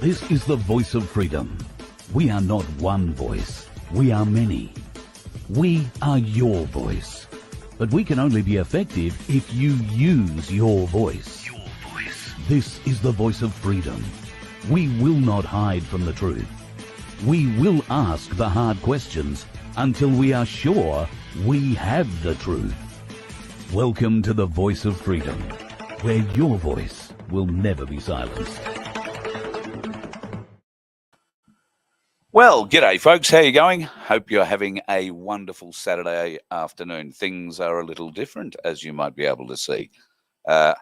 This is the voice of freedom. We are not one voice. We are many. We are your voice. But we can only be effective if you use your voice. Your voice. This is the voice of freedom. We will not hide from the truth. We will ask the hard questions until we are sure we have the truth. Welcome to the voice of freedom, where your voice will never be silenced. Well, g'day folks, how you going? Hope you're having a wonderful Saturday afternoon. Things are a little different, as you might be able to see. I'm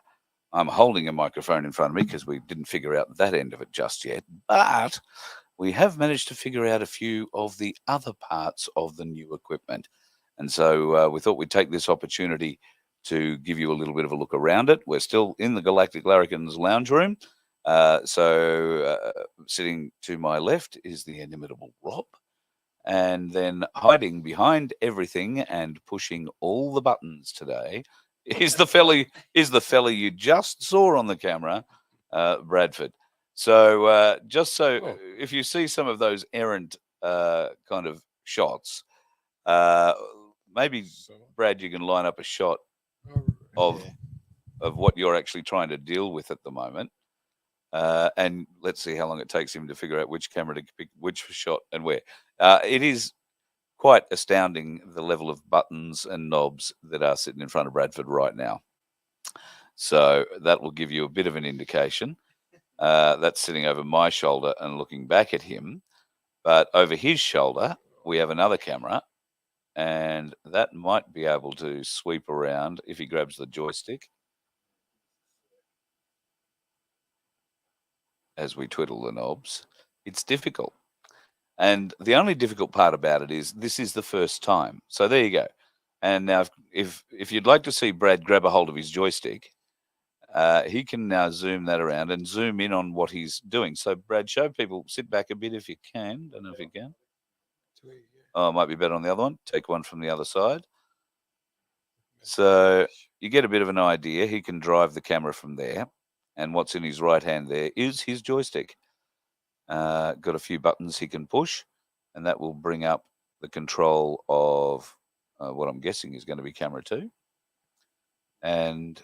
holding a microphone in front of me because we didn't figure out that end of it just yet, but we have managed to figure out a few of the other parts of the new equipment. And so we thought we'd take this opportunity to give you a little bit of a look around it. We're still in the Galactic Larrikins lounge room. Sitting to my left is the inimitable Rob, and then hiding behind everything and pushing all the buttons today is the fella you just saw on the camera, Bradford. So if you see some of those errant kind of shots, maybe Brad, you can line up a shot of what you're actually trying to deal with at the moment. And let's see how long it takes him to figure out which camera to pick which shot and where. It is quite astounding, the level of buttons and knobs that are sitting in front of Bradford right now. So that will give you a bit of an indication. That's sitting over my shoulder and looking back at him. But over his shoulder, we have another camera, and that might be able to sweep around if he grabs the joystick as we twiddle the knobs. It's difficult. And the only difficult part about it is this is the first time. So there you go. And now if you'd like to see Brad grab a hold of his joystick, he can now zoom that around and zoom in on what he's doing. So Brad, show people, sit back a bit if you can. Don't know if you can. Oh, it might be better on the other one. Take one from the other side. So you get a bit of an idea. He can drive the camera from there. And what's in his right hand there is his joystick. Got a few buttons he can push, and that will bring up the control of what I'm guessing is going to be camera 2. And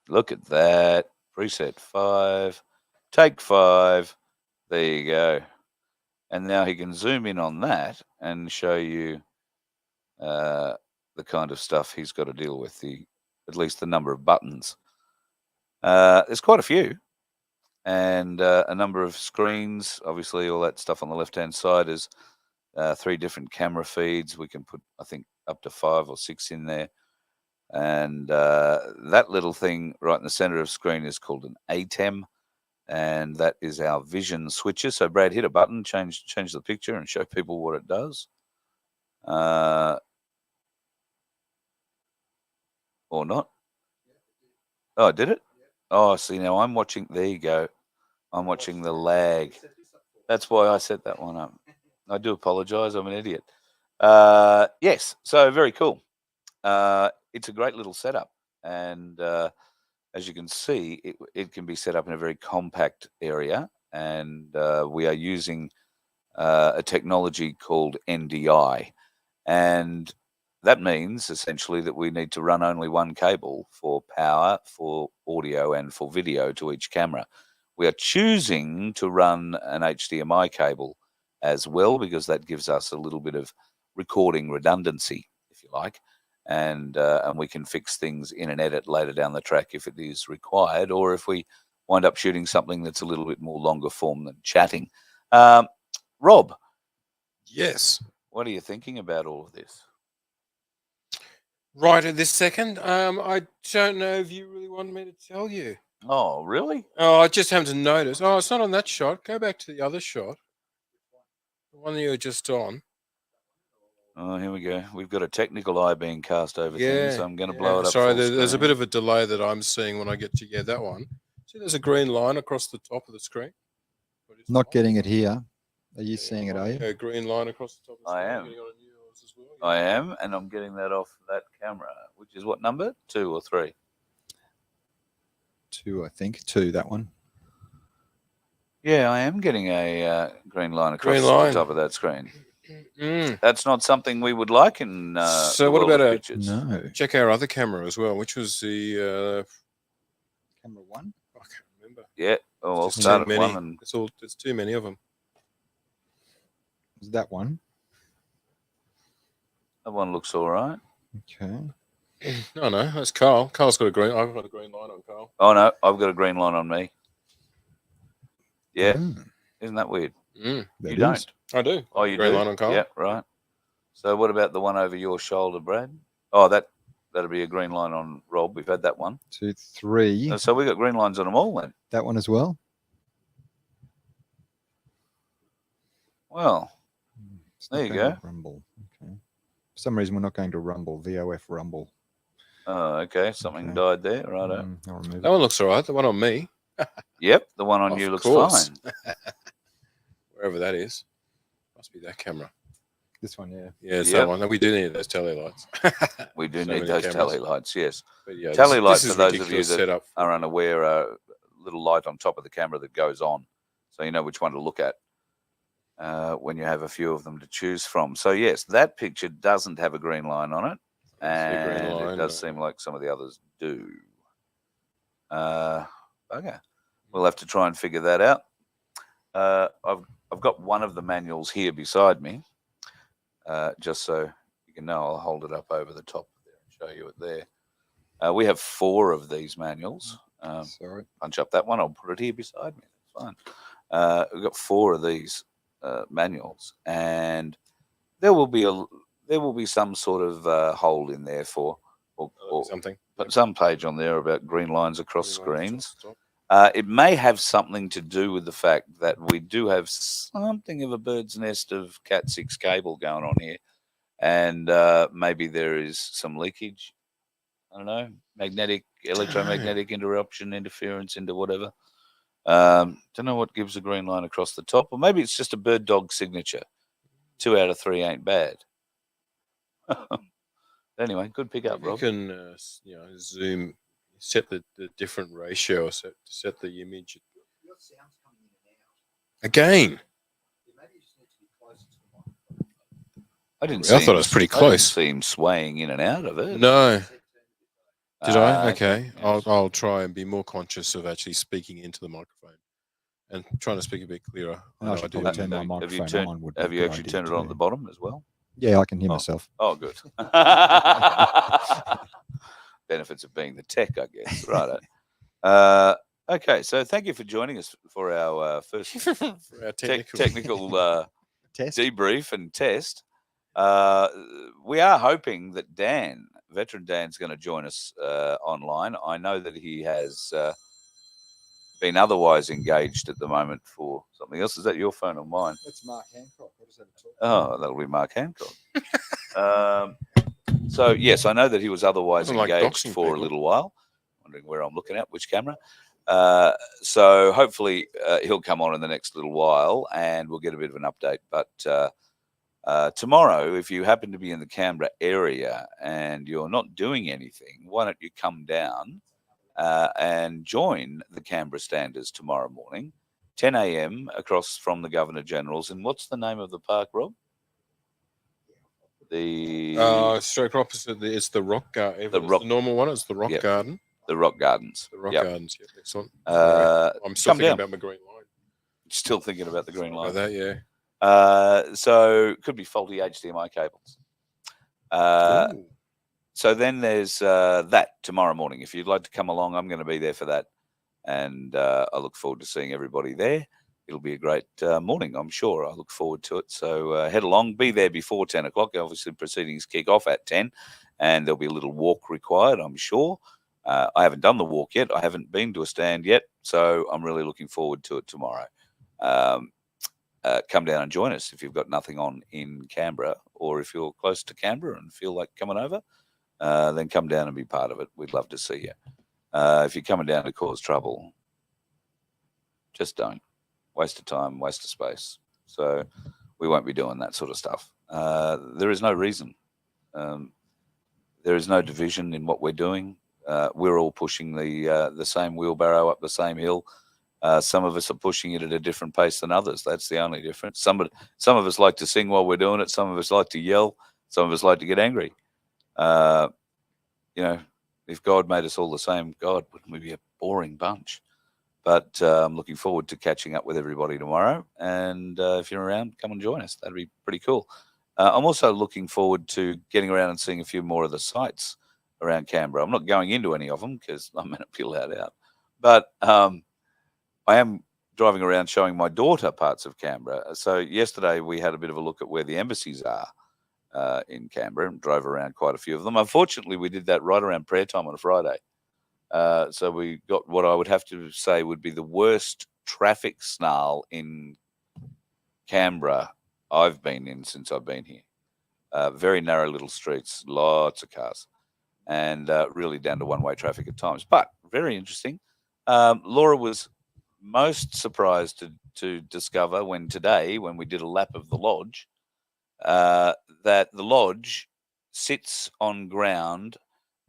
look at that. Preset 5. Take 5. There you go. And now he can zoom in on that and show you the kind of stuff he's got to deal with, at least the number of buttons. There's quite a few, and a number of screens. Obviously, all that stuff on the left-hand side is 3 different camera feeds. We can put, I think, up to 5 or 6 in there. And that little thing right in the center of the screen is called an ATEM, and that is our vision switcher. So, Brad, hit a button, change the picture, and show people what it does. Or not? Oh, did it? Oh, see, now I'm watching. There you go. I'm watching the lag. That's why I set that one up. I do apologize. I'm an idiot. Yes, so very cool. It's a great little setup. And as you can see, it can be set up in a very compact area. And we are using a technology called NDI. And that means essentially that we need to run only one cable for power, for audio, and for video to each camera. We are choosing to run an HDMI cable as well, because that gives us a little bit of recording redundancy, if you like, and we can fix things in an edit later down the track if it is required, or if we wind up shooting something that's a little bit more longer form than chatting. Rob. Yes. What are you thinking about all of this? Right at this second, I don't know if you really wanted me to tell you. Oh, really? Oh, I just happened to notice. Oh, it's not on that shot. Go back to the other shot. The one that you were just on. Oh, here we go. We've got a technical eye being cast over things, so I'm going to blow it up. Sorry, there's a bit of a delay that I'm seeing when I get to that one. See, there's a green line across the top of the screen. Not getting it here. Are you seeing it, are you? A green line across the top of the screen. I am. I am, and I'm getting that off that camera, which is what number? 2 or 3? 2, I think. 2, that one. Yeah, I am getting a green line across Green the line. top of that screen. Mm. That's not something we would like in So the what world about of a- pictures. No. Check our other camera as well, which was the Camera 1? I can't remember. Yeah, well, I'll Just start too at many. one and There's too many of them. Is that one? that one looks all right. Okay. No, that's Carl. Carl's got a green. I've got a green line on Carl. Oh, no, I've got a green line on me. Yeah, Mm, isn't that weird? Mm. that You is. don't. I do. Oh, you green do? line on Carl. Yeah, right. So what about the one over your shoulder, Brad? Oh, that'll be a green line on Rob. We've had that one. 2, 3. So we got green lines on them all then. That one as well. Well, It's There not you going go. to Rumble. Okay. For some reason, we're not going to Rumble. VoF Rumble. oh, okay. Something Okay. died there. Righto. I'll remove That it. one looks all right. The one on me, Yep, the one on Of you looks course. fine. wherever that is, must be that camera. This one, yeah. Yeah, it's Yep. that one. We do need those telly lights. We do So need many those cameras. tally lights, yes. But yeah, Tally lights, this for is those of you ridiculous that setup. are unaware, a little light on top of the camera that goes on. So you know which one to look at when you have a few of them to choose from. So, yes, that picture doesn't have a green line on it. I see a green And it line, does no. seem like some of the others do. Okay. We'll have to try and figure that out. I've got one of the manuals here beside me, just so you can know. I'll hold it up over the top there and show you it there. We have 4 of these manuals. Sorry. Punch up that one. I'll put it here beside me. That's fine. We've got 4 of these manuals, and there will be some sort of hole in there for or Something. but some page on there about green lines across Green line screens. top. It may have something to do with the fact that we do have something of a bird's nest of Cat 6 cable going on here, and maybe there is some leakage. I don't know, electromagnetic interference into whatever. Don't know what gives a green line across the top, or maybe it's just a bird dog signature. 2 out of 3 ain't bad. Anyway, good pick up, You Rob. can zoom, set the different ratio, or set the image. Again, I didn't. I see thought him- it was pretty I didn't close. see him swaying in and out of it. No. Did I? Ah, Okay. yes. I'll try and be more conscious of actually speaking into the microphone and trying to speak a bit clearer. And I should probably turn my Have you microphone turned- on. Would be Have a you good actually idea turned it on at too. the bottom as well? Yeah, I can hear Oh. myself. Oh, good. Benefits of being the tech, I guess. Right. Okay, so thank you for joining us for our first For our technical Test. debrief and test. We are hoping that veteran Dan's going to join us online. I know that he has been otherwise engaged at the moment for something else. Is that your phone or mine? That's Mark Hancock. What does that talk Oh, that'll be Mark Hancock. So, yes, I know that he was otherwise Doesn't like engaged doxing for a people. little while. Wondering where I'm looking at, which camera. So hopefully he'll come on in the next little while and we'll get a bit of an update. But tomorrow, if you happen to be in the Canberra area and you're not doing anything, why don't you come down and join the Canberra Standers tomorrow morning, 10 a.m. across from the Governor General's. And what's the name of the park, Rob? Straight opposite. It's the Rock Garden. The Rock- normal one is the Rock Yep. Garden. The Rock Gardens. The Rock Yep. Gardens. Yeah, excellent. I'm still come thinking down. about my green line. Still thinking about the green Like line. that, yeah. So could be faulty HDMI cables. Ooh. So then there's that tomorrow morning. If you'd like to come along, I'm going to be there for that. And I look forward to seeing everybody there. It'll be a great morning, I'm sure. I look forward to it. So head along, be there before 10 o'clock. Obviously, proceedings kick off at 10, and there'll be a little walk required, I'm sure. I haven't done the walk yet. I haven't been to a stand yet. So I'm really looking forward to it tomorrow. Come down and join us if you've got nothing on in Canberra, or if you're close to Canberra and feel like coming over, then come down and be part of it. We'd love to see you. If you're coming down to cause trouble, just don't. Waste of time, waste of space. So we won't be doing that sort of stuff. There is no reason. There is no division in what we're doing. we're all pushing the same wheelbarrow up the same hill. Some of us are pushing it at a different pace than others. That's the only difference. Some of us like to sing while we're doing it. Some of us like to yell. Some of us like to get angry. If God made us all the same, God, wouldn't we be a boring bunch? But I'm looking forward to catching up with everybody tomorrow. And if you're around, come and join us. That'd be pretty cool. I'm also looking forward to getting around and seeing a few more of the sites around Canberra. I'm not going into any of them because I may not be allowed out. But I am driving around showing my daughter parts of Canberra. So yesterday we had a bit of a look at where the embassies are in Canberra and drove around quite a few of them. Unfortunately, we did that right around prayer time on a Friday. So we got what I would have to say would be the worst traffic snarl in Canberra I've been in since I've been here. Very narrow little streets, lots of cars, and really down to one-way traffic at times. But very interesting. Laura was most surprised to discover when we did a lap of the lodge, that the lodge sits on ground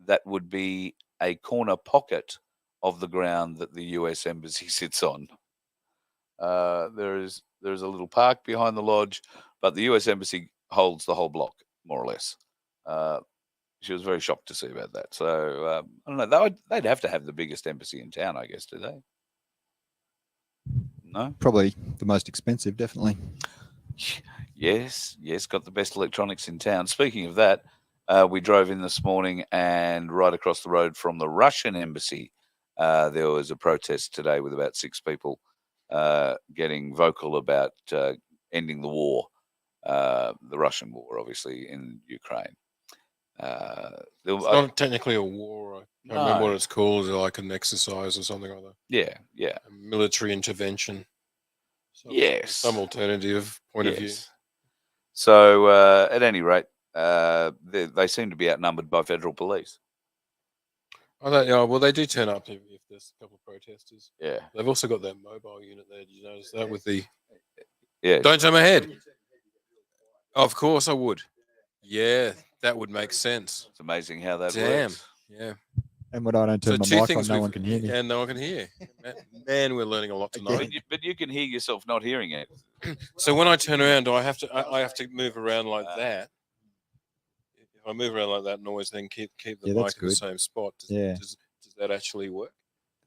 that would be a corner pocket of the ground that the US Embassy sits on. There's a little park behind the lodge, but the US Embassy holds the whole block, more or less. She was very shocked to see about that. So I don't know. They'd have to have the biggest embassy in town, I guess, do they? No? Probably the most expensive, definitely. Yes, got the best electronics in town. Speaking of that, we drove in this morning, and right across the road from the Russian embassy, there was a protest today with about 6 people getting vocal about ending the war, the Russian war, obviously, in Ukraine. It's not technically a war. I can't remember what it's called. Is it like an exercise or something like that? Yeah. A military intervention. Yes. Some alternative point of view. So at any rate, they seem to be outnumbered by federal police. Well, they do turn up if there's a couple of protesters. Yeah. They've also got that mobile unit there. Did you notice that with the... Yeah. Don't turn my head. Of course I would. Yeah, that would make sense. It's amazing how that works. Yeah. And when I don't turn my mic on, no one can hear me. Yeah, no one can hear. Man, we're learning a lot tonight. But you can hear yourself not hearing it. So when I turn around, do I have to move around like that? If I move around like that and always then keep the mic in the same spot, does that actually work?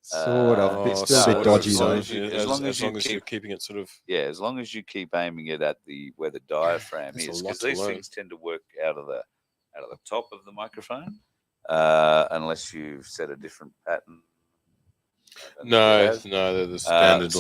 Sort of. It's still a bit dodgy though. As long as you're keeping it sort of... Yeah, as long as you keep aiming it at where the diaphragm is, because these things tend to work out of the top of the microphone, unless you've set a different pattern. No, they're the standard.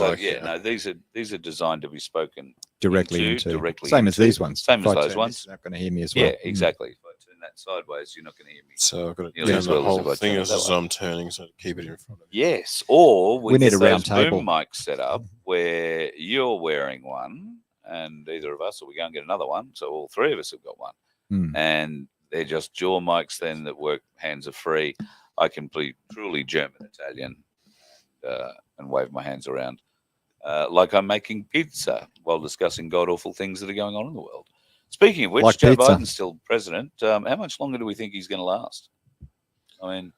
These are designed to be spoken directly into. Same as these ones. Same as those ones. You're not going to hear me as well. Yeah, exactly. If I turn that sideways, you're not going to hear me. So I've got to turn the whole thing as I'm turning, so to keep it in front of you. Yes, or we need a round table boom mic set up where you're wearing one, and either of us, or we go and get another one. So all 3 of us have got one, and they're just jaw mics then that work. Hands are free. I can play truly German, Italian, and wave my hands around like I'm making pizza while discussing god-awful things that are going on in the world. Speaking of which, like Joe pizza. Biden's still president. How much longer do we think he's going to last? I mean,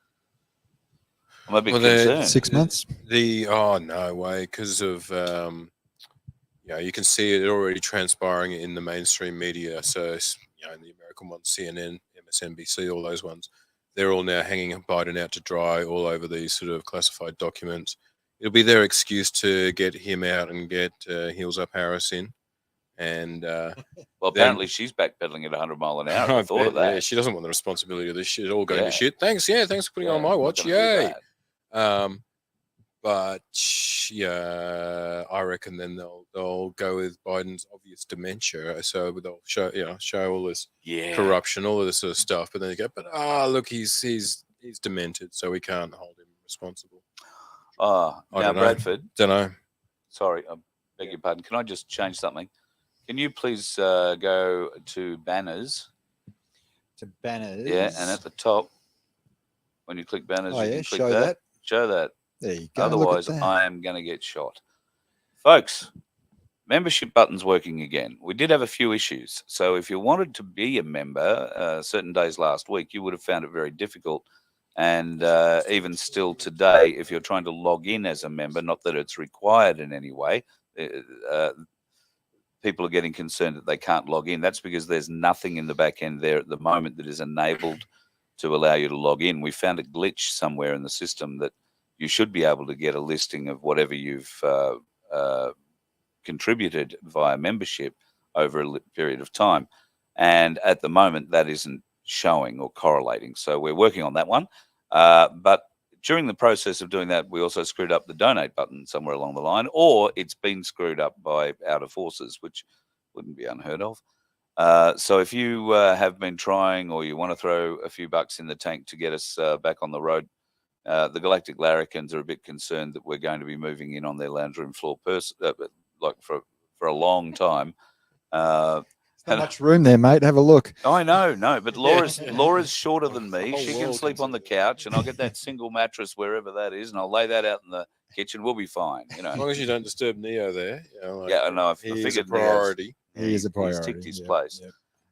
I'm a bit concerned. 6 months? No way, because of you can see it already transpiring in the mainstream media. So in the American ones, CNN, MSNBC, all those ones, they're all now hanging Biden out to dry all over these sort of classified documents. It'll be their excuse to get him out and get Heels Up Harris in. And well, apparently she's backpedaling at 100 mile an hour. I thought of that. Yeah, she doesn't want the responsibility of this shit all going to shit. Thanks for putting it on my watch. Yay. But I reckon then they'll go with Biden's obvious dementia. So they'll show all this corruption, all of this sort of stuff. But then you go, look, he's demented, so we can't hold him responsible. Now Bradford. Don't know. Sorry, I beg your pardon. Can I just change something? Can you please go to banners? To banners. Yeah, and at the top, when you click banners, you can click show that. Show that. There you go. Otherwise, I am going to get shot. Folks, membership button's working again. We did have a few issues. So if you wanted to be a member certain days last week, you would have found it very difficult And even still today, if you're trying to log in as a member, not that it's required in any way, people are getting concerned that they can't log in. That's because there's nothing in the back end there at the moment that is enabled to allow you to log in. We found a glitch somewhere in the system that you should be able to get a listing of whatever you've contributed via membership over a period of time. And at the moment, that isn't showing or correlating. So we're working on that one. But during the process of doing that, we also screwed up the donate button somewhere along the line, or it's been screwed up by out of forces, which wouldn't be unheard of. So if you have been trying, or you want to throw a few bucks in the tank to get us back on the road, the Galactic Larrikins are a bit concerned that we're going to be moving in on their lounge room floor like for a long time. There's not much room there, mate. Have a look. I know, no, but Laura's shorter than The me. whole She can world sleep on the couch, and I'll get that single mattress wherever that is, and I'll lay that out in the kitchen. We'll be fine, you As know. long as you don't disturb Neo there. You know, like, Yeah, I know. I he is a figured priority. He is a priority. He's ticked his yeah, place.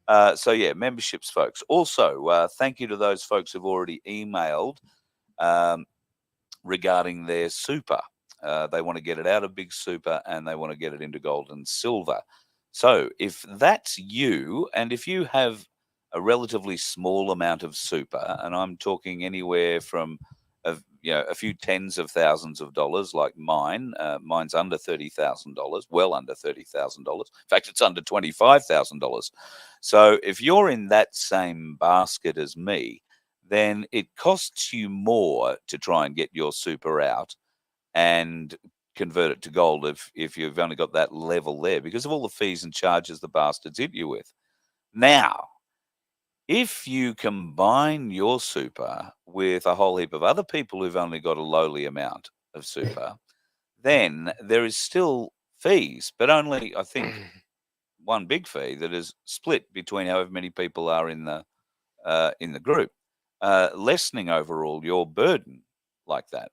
yeah. So yeah, memberships, folks. Also, thank you to those folks who've already emailed regarding their super. They want to get it out of Big Super and they want to get it into gold and silver. So if that's you, and if you have a relatively small amount of super, and I'm talking anywhere from a few tens of thousands of dollars, like mine. Mine's under $30,000, well under $30,000. In fact, it's under $25,000. So if you're in that same basket as me, then it costs you more to try and get your super out and convert it to gold if you've only got that level there, because of all the fees and charges the bastards hit you with. Now, if you combine your super with a whole heap of other people who've only got a lowly amount of super, then there is still fees, but only, I think, one big fee that is split between however many people are in the group, lessening overall your burden like that.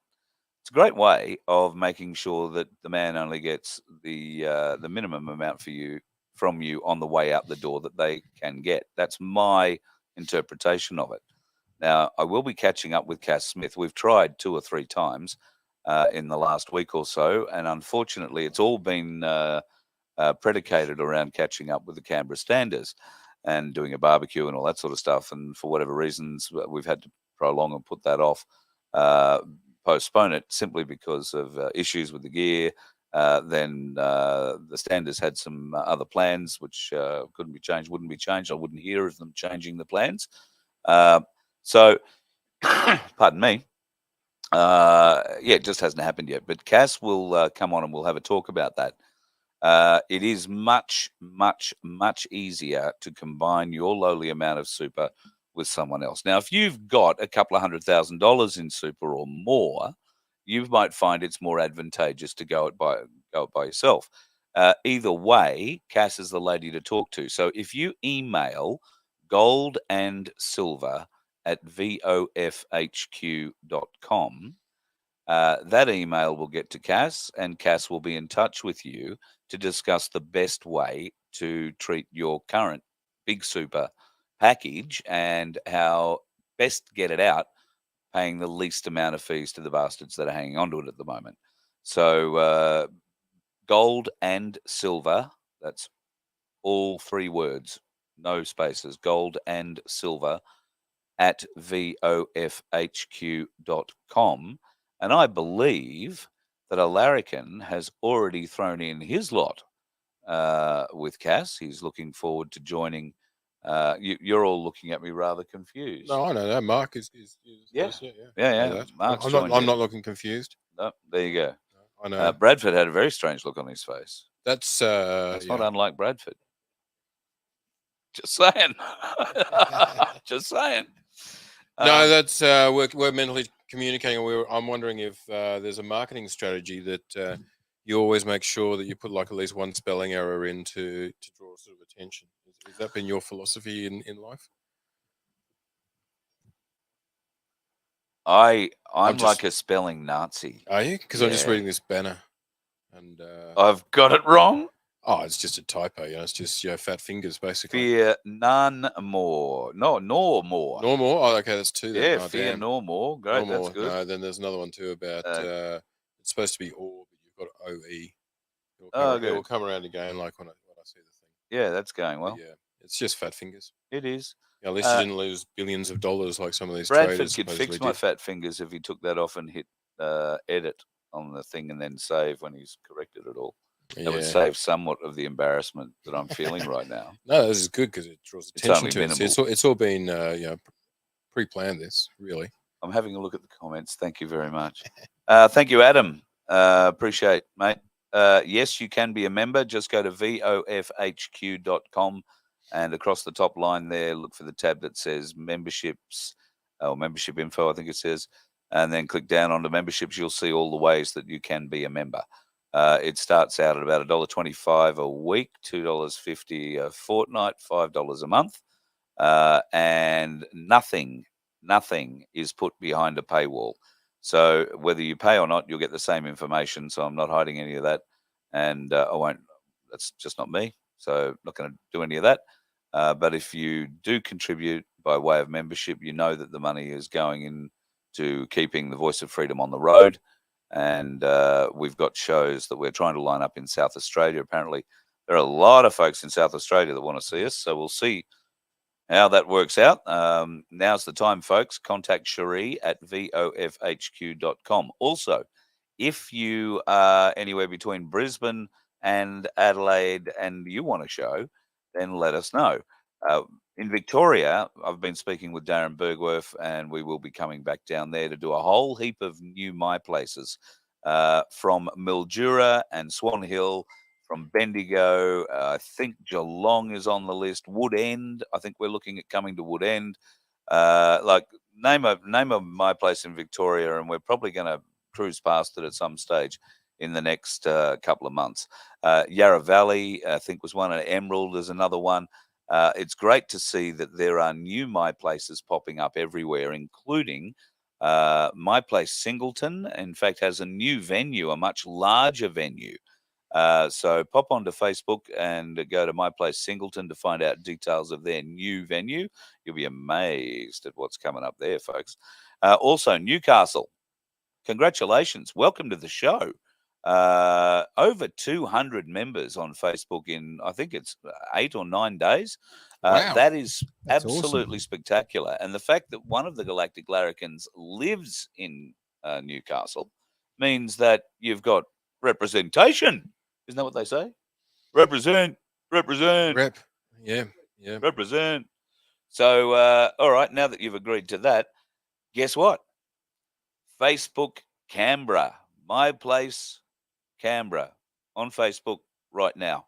It's a great way of making sure that the man only gets the minimum amount from you on the way out the door that they can get. That's my interpretation of it. Now, I will be catching up with Cass Smith. We've tried 2 or 3 times in the last week or so, and unfortunately, it's all been predicated around catching up with the Canberra Standers and doing a barbecue and all that sort of stuff. And for whatever reasons, we've had to prolong and put that off. Postpone it simply because of issues with the gear. Then the Standers had some other plans which wouldn't be changed. I wouldn't hear of them changing the plans. So, pardon me. It just hasn't happened yet. But Cass will come on and we'll have a talk about that. It is much, much, much easier to combine your lowly amount of super with someone else. Now, if you've got a couple of $100,000 in super or more, you might find it's more advantageous to go it by yourself. Either way, Cass is the lady to talk to. So if you email gold and silver at vofhq.com, that email will get to Cass, and Cass will be in touch with you to discuss the best way to treat your current big super package and how best to get it out, paying the least amount of fees to the bastards that are hanging on to it at the moment. So gold and silver, that's all 3 words, no spaces, gold and silver at vofhq.com. And I believe that a larrikin has already thrown in his lot with Cass. He's looking forward to joining. You're all looking at me rather confused. No, I don't know. Mark is Yeah. first, yeah. Yeah. Mark's I'm not looking confused. No, there you go. I know. Bradford had a very strange look on his face. That's not unlike Bradford. Just saying. Just saying. No, that's we're mentally communicating. I'm wondering if there's a marketing strategy that you always make sure that you put like at least one spelling error in to draw sort of attention. Has that been your philosophy in life? I'm like a spelling Nazi. Are you? Because I'm just reading this banner, and I've got it wrong. Oh, it's just a typo. It's just fat fingers basically. Fear none more. No, nor more. Nor more. Oh, okay, that's two then. Yeah, Oh, fear damn. nor more. Great, Nor that's more. good. No, then there's another one too about it's supposed to be or, but you've got OE. It will come around again, like when I see the thing. Yeah, that's going well. But yeah, it's just fat fingers. It is. At least you didn't lose billions of dollars like some of these Bradford traders could supposedly fix my did. fat fingers if he took that off and hit edit on the thing and then save when he's corrected it all. That would save somewhat of the embarrassment that I'm feeling right now. No, this is good because it draws attention to it. It's all been pre-planned. This really. I'm having a look at the comments. Thank you very much. Thank you, Adam. Appreciate, mate. Yes, you can be a member. Just go to vofhq.com and across the top line there, look for the tab that says memberships or membership info, I think it says, and then click down onto memberships. You'll see all the ways that you can be a member. It starts out at about $1.25 a week, $2.50 a fortnight, $5 a month, and nothing is put behind a paywall. So whether you pay or not, you'll get the same information. So I'm not hiding any of that, and I won't. That's just not me. So I'm not going to do any of that. But if you do contribute by way of membership, you know that the money is going into keeping the Voice of Freedom on the road. And we've got shows that we're trying to line up in South Australia. Apparently, there are a lot of folks in South Australia that want to see us. So we'll see how that works out. Now's the time, folks. Contact Cherie at vofhq.com. Also, if you are anywhere between Brisbane and Adelaide and you want a show, then let us know. In Victoria, I've been speaking with Darren Bergwerf, and we will be coming back down there to do a whole heap of new My Places from Mildura and Swan Hill, from Bendigo. I think Geelong is on the list. Wood End, I think we're looking at coming to Wood End. Name a My Place in Victoria, and we're probably going to cruise past it at some stage in the next couple of months. Yarra Valley, I think, was one, and Emerald is another one. It's great to see that there are new My Places popping up everywhere, including My Place Singleton. In fact, has a new venue, a much larger venue. So pop onto Facebook and go to My Place Singleton to find out details of their new venue. You'll be amazed at what's coming up there, folks. Also, Newcastle. Congratulations. Welcome to the show. Over 200 members on Facebook in, I think it's 8 or 9 days. Wow. That is That's absolutely spectacular. And the fact that one of the Galactic Larrikins lives in Newcastle means that you've got representation. Isn't that what they say? Represent. Rep. Yeah. Represent. So, all right, now that you've agreed to that, guess what? Facebook Canberra, My Place Canberra on Facebook right now.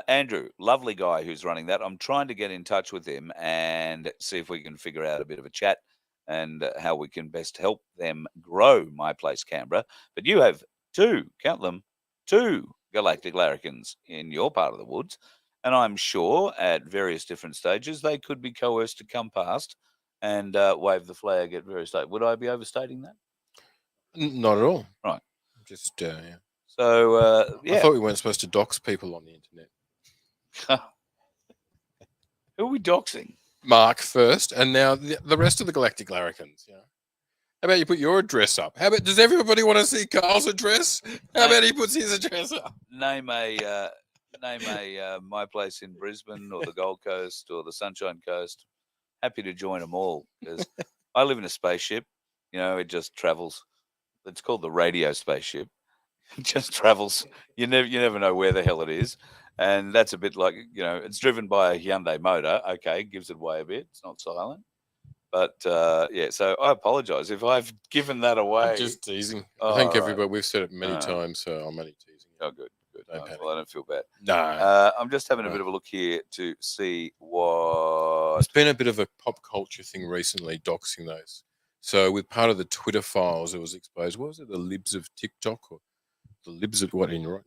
Andrew, lovely guy who's running that. I'm trying to get in touch with him and see if we can figure out a bit of a chat and how we can best help them grow My Place Canberra. But you have two Galactic Larrikins in your part of the woods, and I'm sure at various different stages they could be coerced to come past and wave the flag at various stages. Would I be overstating that? Not at all. Right. Just yeah. So yeah. I thought we weren't supposed to dox people on the internet. Who are we doxing? Mark first, and now the rest of the Galactic Larrikins. How about you put your address up? How about, does everybody want to see Carl's address? How about he puts his address up? Name a My Place in Brisbane or the Gold Coast or the Sunshine Coast. Happy to join them all, because I live in a spaceship. It just travels. It's called the radio spaceship. It just travels. You never know where the hell it is. And that's a bit like, it's driven by a Hyundai motor. Okay, gives it away a bit. It's not silent. But, yeah, so I apologise if I've given that away. I'm just teasing. I think everybody, we've said it many times, so I'm only teasing. Oh, good. Well, I don't feel bad. No. I'm just having a bit of a look here to see what... It's been a bit of a pop culture thing recently, doxing those. So with part of the Twitter files, it was exposed. What was it? The libs of TikTok, or the libs of what in right?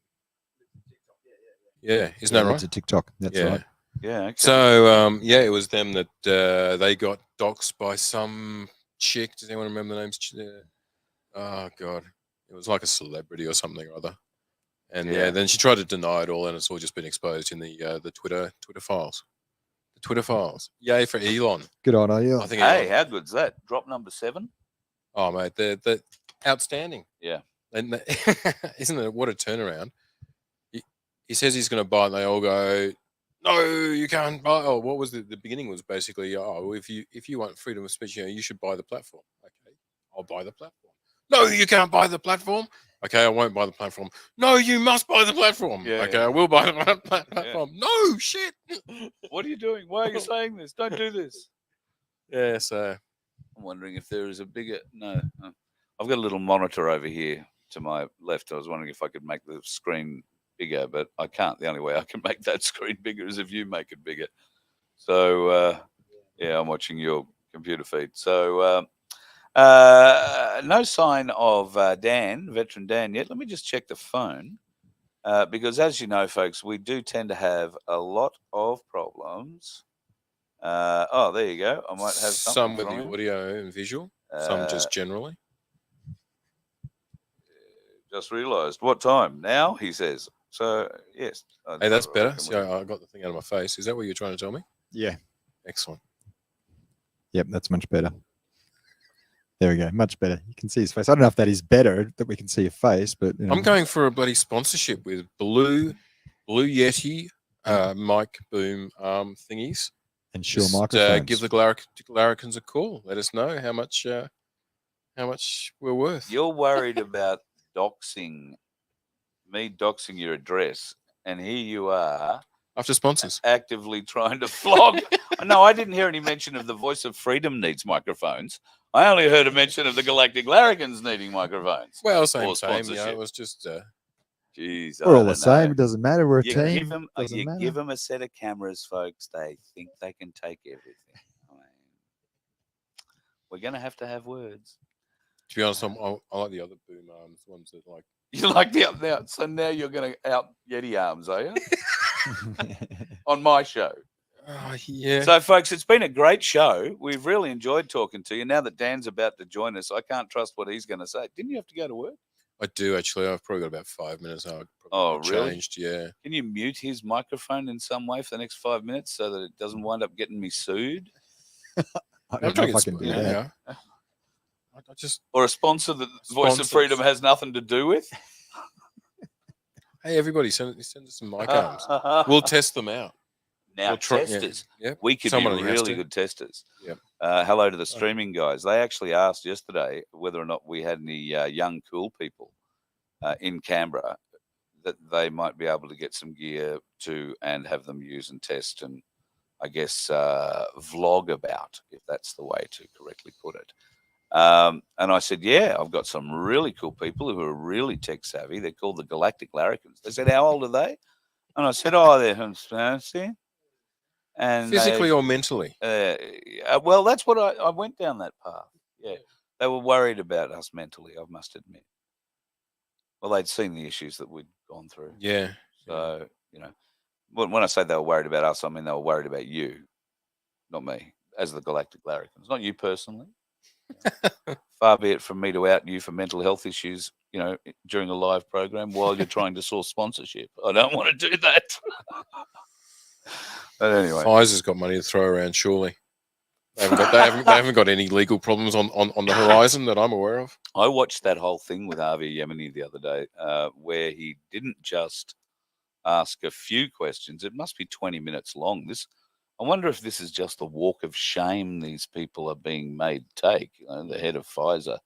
Yeah, isn't that right? It's a TikTok. That's right. Yeah. Okay. So it was them that they got doxed by some chick. Does anyone remember the names? Oh God, it was like a celebrity or something or other. And Yeah. then she tried to deny it all, and it's all just been exposed in the Twitter files. The Twitter files. Yay for Elon. Good on you. I think. Hey, Elon, how good's that? Drop number 7. oh mate, they're outstanding. Yeah. And isn't it what a turnaround? He says he's going to buy it, and they all go, "No, you can't buy." Oh, what was the beginning? Was basically, oh, if you want freedom of speech, you should buy the platform. Okay, I'll buy the platform. No, you can't buy the platform. Okay, I won't buy the platform. No, you must buy the platform. Yeah, okay, yeah. I will buy the platform. No, shit. What are you doing? Why are you saying this? Don't do this. Yeah, so I'm wondering if there is a bigger. No, I've got a little monitor over here to my left. I was wondering if I could make the screen bigger, but I can't. The only way I can make that screen bigger is if you make it bigger. So yeah, I'm watching your computer feed. So no sign of veteran Dan yet. Let me just check the phone because, as you know, folks, we do tend to have a lot of problems. Oh, there you go. I might have some something with from the him. audio and visual, some just generally. Just realised. What time? Now, he says. So, yes. Hey, that's I better. reckon See, I got the thing out of my face. Is that what you're trying to tell me? Yeah. Excellent. Yep, that's much better. There we go. Much better. You can see his face. I don't know if that is better that we can see your face, but I'm going for a bloody sponsorship with Blue Yeti mic boom thingies. and Shure Just, microphones. give the Larrikins a call. Let us know how much we're worth. You're worried about doxing your address, and here you are After sponsors. actively trying to flog. No, I didn't hear any mention of the Voice of Freedom needs microphones. I only heard a mention of the Galactic Larrikins needing microphones. Well, same. Or sponsorship. It was just. Jeez, We're I all the don't same. know. It doesn't matter. We're a You team. give them, Doesn't matter. give them a set of cameras, folks. They think they can take everything. I mean, we're going to have words. To be honest, I like the other boom arms, ones that like. You like the up now? So now you're going to out Yeti arms, are you? On my show. Yeah. So, folks, it's been a great show. We've really enjoyed talking to you. Now that Dan's about to join us, I can't trust what he's going to say. Didn't you have to go to work? I do actually. I've probably got about 5 minutes. Oh, really? Changed, yeah. Can you mute his microphone in some way for the next 5 minutes so that it doesn't wind up getting me sued? I don't know if I can do that. I just. Or a sponsor that Voice of Freedom has nothing to do with? Hey, everybody, send us some mic arms. We'll test them out. Now, We'll try, testers. Yeah. We could Someone be has really to. good testers. Yep. Hello to the streaming guys. They actually asked yesterday whether or not we had any young, cool people in Canberra that they might be able to get some gear to and have them use and test and, I guess, vlog about, if that's the way to correctly put it. And I said, yeah, I've got some really cool people who are really tech savvy. They're called the Galactic Larrikins. They said, how old are they? And I said, oh, they're and Physically or mentally? well, that's what I went down that path. Yeah. They were worried about us mentally, I must admit. Well, they'd seen the issues that we'd gone through. Yeah. So, you know, when I say they were worried about us, I mean they were worried about you, not me, as the Galactic Larrikins. Not you personally. Far be it from me to out you for mental health issues, you know, during a live program while you're trying to source sponsorship. I don't want to do that. But anyway, Pfizer's got money to throw around, surely. They haven't got any legal problems on the horizon that I'm aware of. I watched that whole thing with Avi Yemeni the other day, where he didn't just ask a few questions. It must be 20 minutes long. I wonder if this is just the walk of shame these people are being made take. You know, the head of Pfizer,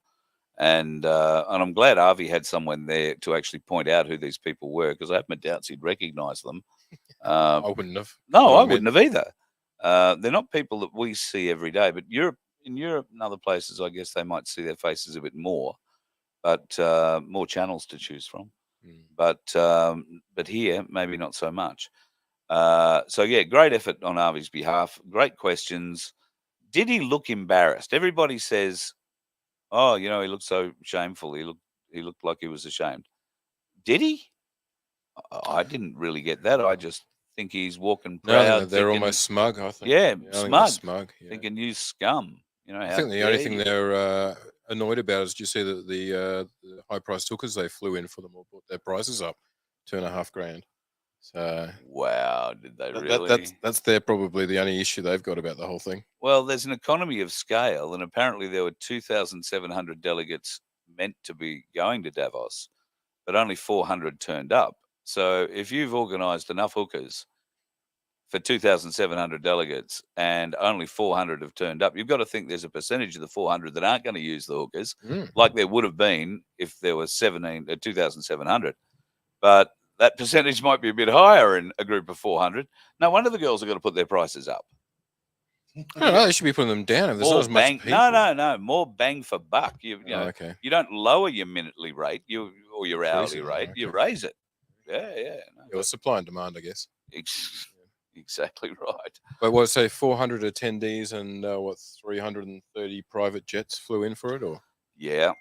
and I'm glad Avi had someone there to actually point out who these people were, because I have my doubts he'd recognise them. I wouldn't have. No, I wouldn't have either. They're not people that we see every day, but in Europe and other places, I guess they might see their faces a bit more, but more channels to choose from. But here, maybe not so much. So yeah, great effort on Avi's behalf. Great questions. Did he look embarrassed? Everybody says, "Oh, you know, he looked so shameful. He looked like he was ashamed." Did he? I didn't really get that. I just think he's walking proud. No, they're almost smug, I think. Yeah, I think they're smug. Yeah. Thinking you scum. You know, I think the only thing they're annoyed about is, you see that the high price hookers they flew in for them all brought their prices up 2.5 grand. So Wow, did they really? that's probably the only issue they've got about the whole thing. Well, there's an economy of scale, and apparently there were 2,700 delegates meant to be going to Davos, but only 400 turned up. So if you've organised enough hookers for 2,700 delegates and only 400 have turned up, you've got to think there's a percentage of the 400 that aren't going to use the hookers, like there would have been if there was 2,700. But that percentage might be a bit higher in a group of 400. No wonder the girls have got to put their prices up. I don't know. They should be putting them down if there's not as much people. No. More bang for buck. You know, okay. You don't lower your minutely rate or your hourly rate. Okay. You raise it. Yeah. No, well, supply and demand, I guess. Exactly right. But what, say 400 attendees and 330 private jets flew in for it, or? Yeah.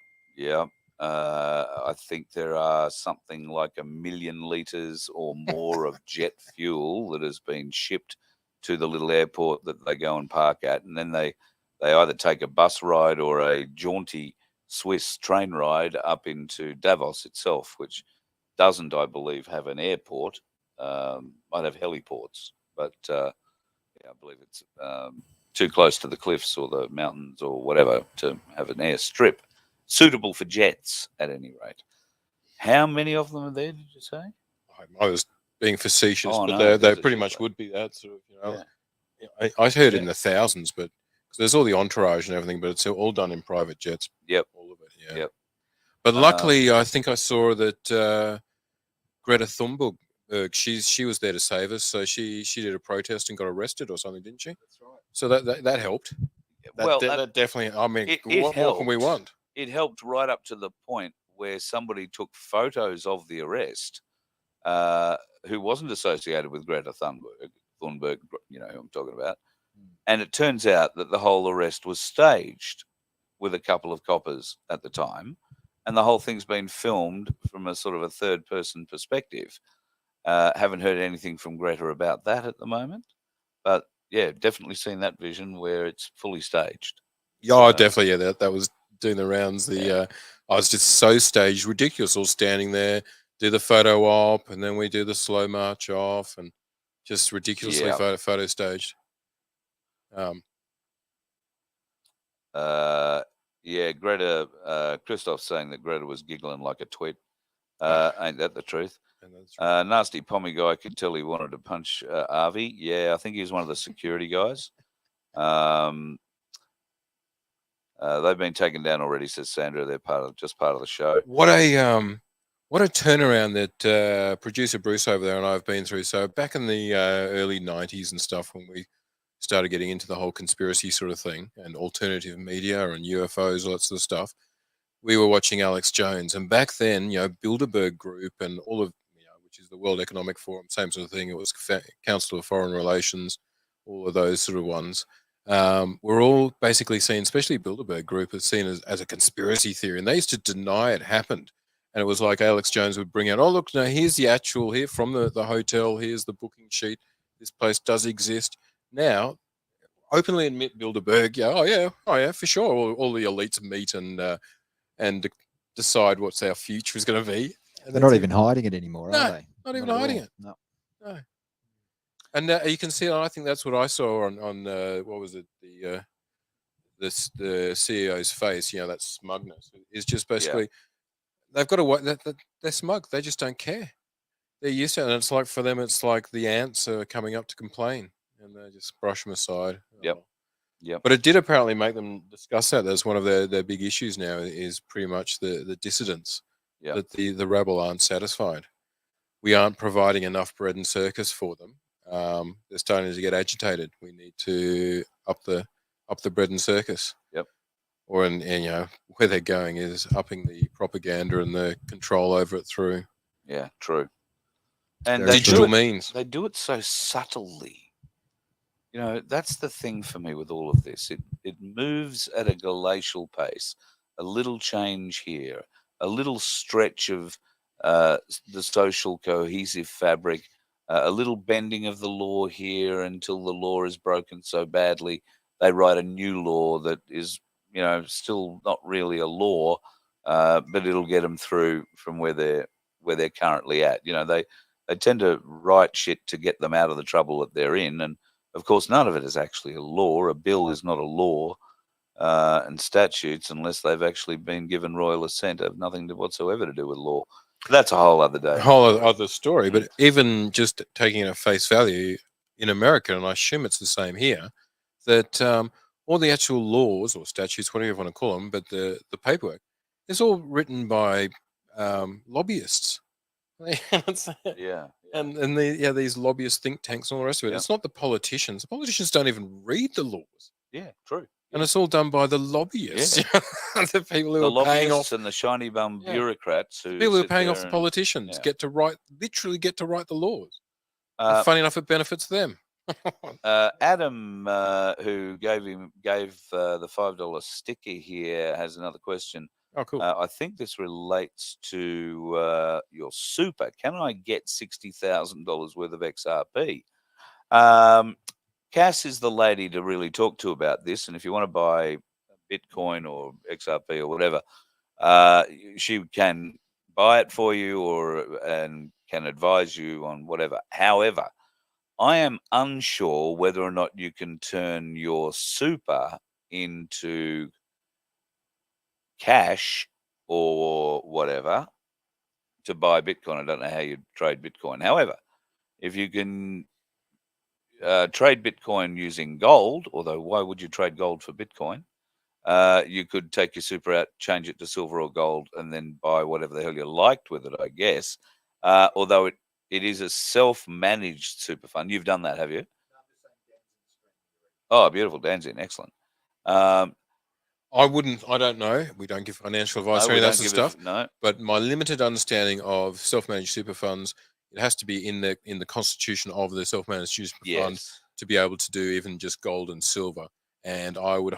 I think there are something like 1 million litres or more of jet fuel that has been shipped to the little airport that they go and park at, and then they either take a bus ride or a jaunty Swiss train ride up into Davos itself, which doesn't, I believe, have an airport. Might have heliports, but I believe it's too close to the cliffs or the mountains or whatever to have an airstrip suitable for jets at any rate. How many of them are there, did you say? I was being facetious, but they pretty much would be that sort of, you know. Yeah. I heard in the thousands, but cause there's all the entourage and everything, but it's all done in private jets. Yep. All of it, yeah. Yep. But luckily, I think I saw that Greta Thunberg, she was there to save us, so she did a protest and got arrested or something, didn't she? That's right. So that helped. That definitely, I mean, what more can we want? It helped right up to the point where somebody took photos of the arrest who wasn't associated with Greta Thunberg, you know who I'm talking about. And it turns out that the whole arrest was staged with a couple of coppers at the time. And the whole thing's been filmed from a sort of a third-person perspective. Haven't heard anything from Greta about that at the moment. But, yeah, definitely seen that vision where it's fully staged. Yeah, definitely, yeah, that was doing the rounds. I was just so staged, ridiculous, all standing there, do the photo op, and then we do the slow march off, and just ridiculously photo staged. Greta, Christoph's saying that Greta was giggling like a twit. Ain't that the truth? Right. Nasty pommy guy could tell he wanted to punch Avi. Yeah, I think he was one of the security guys. They've been taken down already, says Sandra. They're part of the show. What a turnaround that producer Bruce over there and I've been through. So back in the early 90s and stuff, when we started getting into the whole conspiracy sort of thing and alternative media and UFOs, all that sort of stuff, we were watching Alex Jones. And back then, you know, Bilderberg Group and all of, you know, which is the World Economic Forum, same sort of thing. It was Council of Foreign Relations, all of those sort of ones. We're all basically seen, especially Bilderberg Group, is seen as a conspiracy theory. And they used to deny it happened. And it was like Alex Jones would bring out, oh, look, no, here's the actual here from the hotel. Here's the booking sheet. This place does exist. Now, openly admit Bilderberg, oh yeah, for sure. All the elites meet and decide what's our future is going to be. And they're not even hiding it anymore, are they? Not even hiding it. No. And you can see, I think that's what I saw on what was it, the CEO's face, you know, that smugness. Is just basically, they've got to, they're smug. They just don't care. They're used to it. And it's like, for them, it's like the ants are coming up to complain and they just brush them aside. Yep. But it did apparently make them discuss that. That's one of their big issues now, is pretty much the dissidents, that the rabble aren't satisfied. We aren't providing enough bread and circus for them. They're starting to get agitated. We need to up the bread and circus. Yep. And you know, where they're going is upping the propaganda and the control over it through. Yeah, true. And digital means. They do it so subtly. You know, that's the thing for me with all of this. It moves at a glacial pace. A little change here, a little stretch of the social cohesive fabric, a little bending of the law here until the law is broken so badly they write a new law that is, you know, still not really a law, but it'll get them through from where where they're currently at. You know, they tend to write shit to get them out of the trouble that they're in, and of course, none of it is actually a law. A bill is not a law, and statutes, unless they've actually been given royal assent, have nothing whatsoever to do with law. That's a whole other day. A whole other story. But even just taking it at face value in America, and I assume it's the same here, that all the actual laws or statutes, whatever you want to call them, but the paperwork is all written by lobbyists. Yeah. And these lobbyist think tanks and all the rest of it. Yeah. It's not the politicians. The politicians don't even read the laws. Yeah, true. And it's all done by the lobbyists. The people who The are paying off lobbyists and the shiny bum bureaucrats who people who are sit paying there off the and- politicians yeah. literally get to write the laws. And Uh, funny enough, it benefits them. Adam, who gave the $5 sticker here, has another question. Oh, cool. I think this relates to your super. Can I get $60,000 worth of XRP? Cass is the lady to really talk to about this. And if you want to buy Bitcoin or XRP or whatever, she can buy it for you and can advise you on whatever. However, I am unsure whether or not you can turn your super into cash or whatever to buy Bitcoin. I don't know how you trade Bitcoin. However, if you can trade Bitcoin using gold, although why would you trade gold for Bitcoin? You could take your super out, change it to silver or gold, and then buy whatever the hell you liked with it, I guess. Although it is a self-managed super fund. You've done that, have you? Oh, beautiful. Danzin, excellent. I don't know. We don't give financial advice or any of that sort of stuff. No. But my limited understanding of self-managed super funds, it has to be in the constitution of the self-managed super fund Yes. to be able to do even just gold and silver. And I would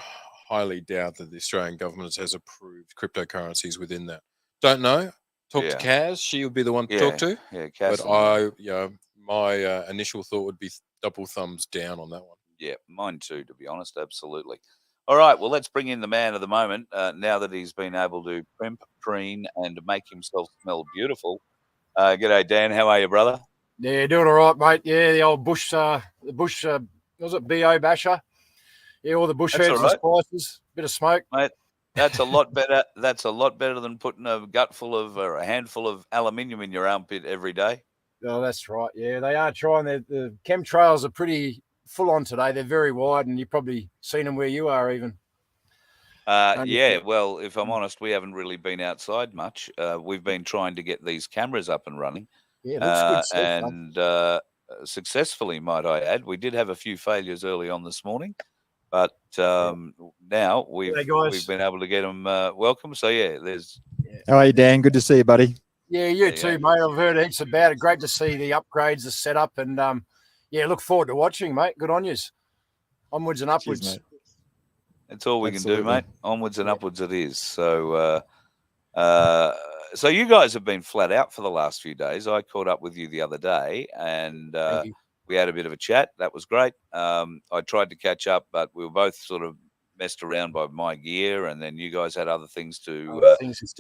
highly doubt that the Australian government has approved cryptocurrencies within that. Don't know. Talk to Kaz. She would be the one to talk to. Yeah, Cass. But my initial thought would be double thumbs down on that one. Yeah, mine too, to be honest. Absolutely. All right, well, let's bring in the man of the moment now that he's been able to primp, preen, and make himself smell beautiful. G'day, Dan. How are you, brother? Yeah, doing all right, mate. Yeah, the old bush, was it BO basher? Yeah, all the bush That's herbs all right. and spices, bit of smoke. Mate, that's a lot better. That's a lot better than putting a gutful of or a handful of aluminium in your armpit every day. Oh, that's right. Yeah, they are trying. The chemtrails are pretty full on today. They're very wide, and you've probably seen them where you are even. Yeah, well, if I'm honest, we haven't really been outside much. We've been trying to get these cameras up and running. Yeah, it looks good stuff, mate. And successfully, might I add. We did have a few failures early on this morning, but now we've been able to get them welcome. So yeah, there's. How are you, Dan? Good to see you, buddy. Yeah, you too, mate. I've heard heaps about it. Great to see the upgrades, the setup, and yeah, look forward to watching, mate. Good on yous. Onwards and upwards. Cheers, mate. That's all we can do, Absolutely. mate. Onwards and upwards it is. So, so you guys have been flat out for the last few days. I caught up with you the other day, and Thank you. we had a bit of a chat. That was great. I tried to catch up, but we were both sort of messed around by my gear, and then you guys had other things to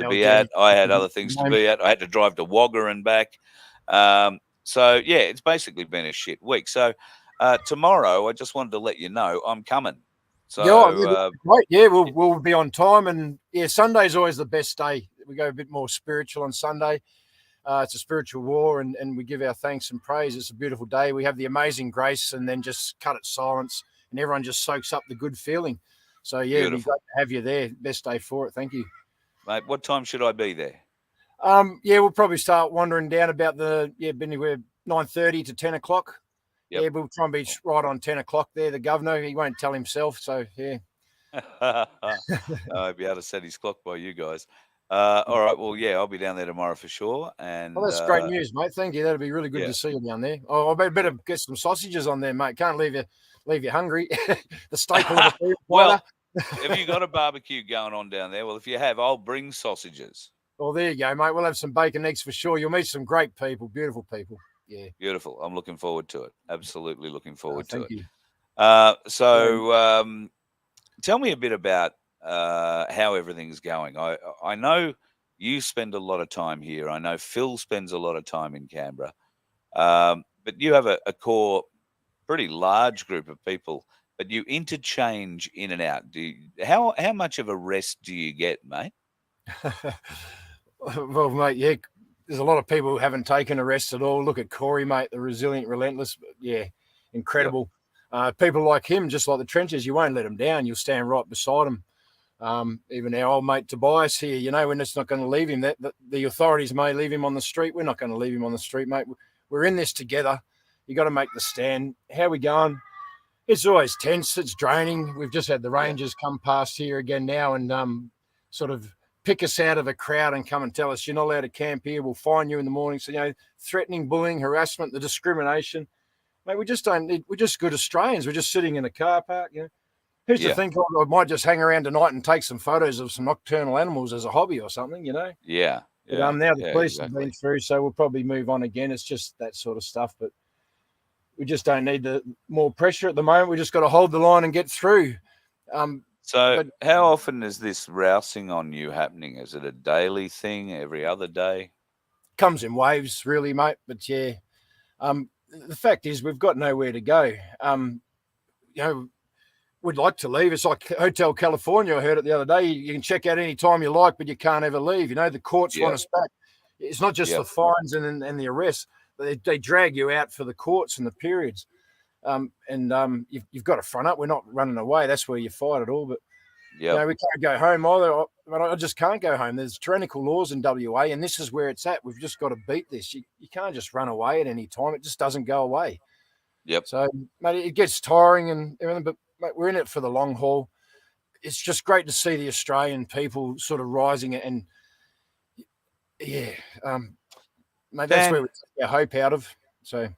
be at. I had other things to be at. I had to drive to Wagga and back. So yeah, it's basically been a shit week. So tomorrow, I just wanted to let you know I'm coming. So great. Yeah, we'll be on time, and yeah, Sunday's always the best day. We go a bit more spiritual on Sunday. It's a spiritual war, and we give our thanks and praise. It's a beautiful day. We have the amazing grace, and then just cut it silence, and everyone just soaks up the good feeling. So yeah, it'd be great to have you there. Best day for it. Thank you, mate. What time should I be there? Yeah, we'll probably start wandering down about anywhere 9:30 to 10 o'clock. Yep. Yeah, we'll try and be right on 10 o'clock there. The governor, he won't tell himself. So, yeah. I'll be able to set his clock by you guys. All right. Well, yeah, I'll be down there tomorrow for sure. And well, that's great news, mate. Thank you. That'll be really good to see you down there. Oh, I better get some sausages on there, mate. Can't leave you hungry. The staple of the well, have you got a barbecue going on down there? Well, if you have, I'll bring sausages. Well, there you go, mate. We'll have some bacon eggs for sure. You'll meet some great people, beautiful people. Yeah. Beautiful. I'm looking forward to it. Absolutely looking forward to it. Thank you. Tell me a bit about how everything's going. I know You spend a lot of time here. I know Phil spends a lot of time in Canberra. But you have a core, pretty large group of people, but you interchange in and out. How much of a rest do you get, mate? Well, mate, yeah, there's a lot of people who haven't taken a rest at all. Look at Corey, mate, the resilient, relentless. Yeah, incredible. People like him, just like the trenches, you won't let them down. You'll stand right beside them. Even our old mate Tobias here, you know, we're just not going to leave him. That the authorities may leave him on the street. We're not going to leave him on the street, mate. We're in this together. You got to make the stand. How are we going? It's always tense. It's draining. We've just had the Rangers come past here again now and sort of pick us out of a crowd and come and tell us you're not allowed to camp here. We'll fine you in the morning. So, you know, threatening, bullying, harassment, the discrimination. Mate, we just don't need, we're just good Australians. We're just sitting in a car park, you know. Who's to think I might just hang around tonight and take some photos of some nocturnal animals as a hobby or something, you know? Yeah. But, now the police have been through, so we'll probably move on again. It's just that sort of stuff. But we just don't need the more pressure at the moment. We just got to hold the line and get through. So how often is this rousing on you happening? Is it a daily thing, every other day? Comes in waves, really, mate. But yeah, the fact is we've got nowhere to go. You know, we'd like to leave. It's like Hotel California. I heard it the other day. You can check out any time you like, but you can't ever leave. You know, the courts want us back. It's not just the fines and the arrests. They drag you out for the courts and the periods. You've got to front up. We're not running away. That's where you fight it all. But you know, we can't go home either. I just can't go home. There's tyrannical laws in WA, and this is where it's at. We've just got to beat this. You can't just run away at any time. It just doesn't go away. Yep. So, mate, it gets tiring and everything, but mate, we're in it for the long haul. It's just great to see the Australian people sort of rising and mate, that's where we take our hope out of. So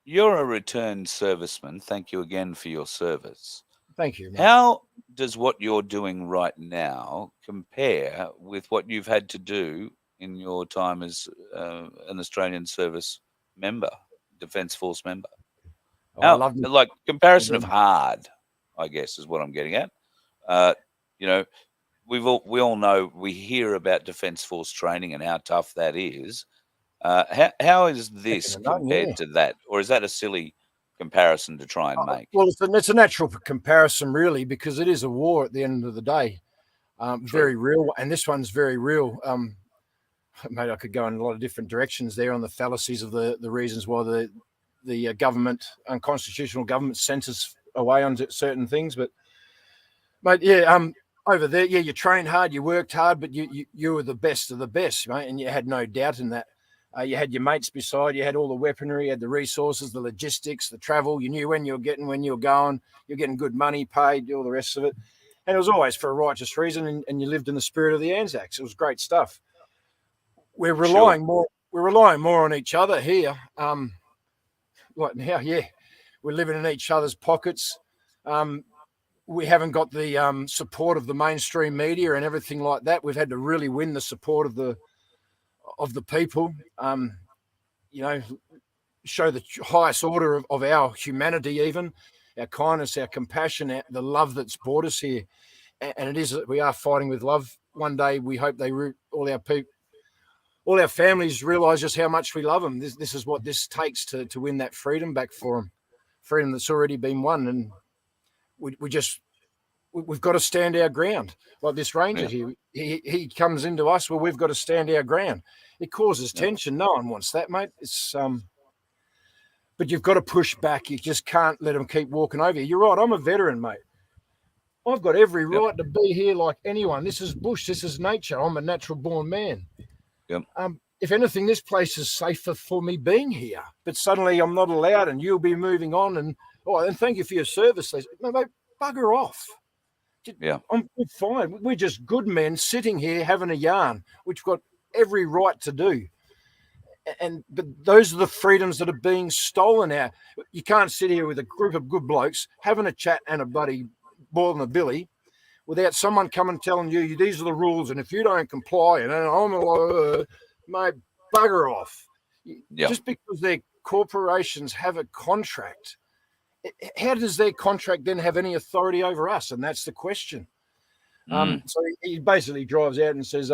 you're a returned serviceman. Thank you again for your service. Thank you, mate. How does what you're doing right now compare with what you've had to do in your time as an Australian service member, Defence Force member? I love like comparison of hard, I guess, is what I'm getting at. You know, we all know, we hear about Defence Force training and how tough that is. How is this compared to that, or is that a silly comparison to try and make? Well, it's a natural comparison, really, because it is a war at the end of the day. Very real, and this one's very real. Mate, I could go in a lot of different directions there on the fallacies of the reasons why the government, unconstitutional government, sent us away on certain things. But, mate, over there, you trained hard, you worked hard, but you were the best of the best, mate, and you had no doubt in that. You had your mates beside you, had all the weaponry, you had the resources, the logistics, the travel. You knew when you were getting, when you were going. You're getting good money, paid, all the rest of it. And it was always for a righteous reason, and you lived in the spirit of the Anzacs. It was great stuff. We're relying more on each other here. Like now, we're living in each other's pockets. We haven't got the support of the mainstream media and everything like that. We've had to really win the support of the people, you know, show the highest order of our humanity, even our kindness, our compassion, the love that's brought us here. And we are fighting with love. One day we hope all our people, all our families realise just how much we love them. This is what this takes to win that freedom back for them, freedom that's already been won. And we've got to stand our ground. Like this ranger here, he comes into us, well, we've got to stand our ground. It causes tension. No one wants that, mate. It's but you've got to push back. You just can't let them keep walking over you. You're right. I'm a veteran, mate. I've got every right to be here like anyone. This is bush. This is nature. I'm a natural born man. Yep. If anything, this place is safer for me being here. But suddenly I'm not allowed, and you'll be moving on. And thank you for your service. No, mate, bugger off. Yeah, I'm fine. We're just good men sitting here having a yarn, which we've got every right to do. But those are the freedoms that are being stolen out. You can't sit here with a group of good blokes having a chat and a buddy boiling a billy without someone coming telling you these are the rules, and if you don't comply, and I'm like, mate, bugger off. Just because their corporations have a contract, how does their contract then have any authority over us? And that's the question. So he basically drives out and says,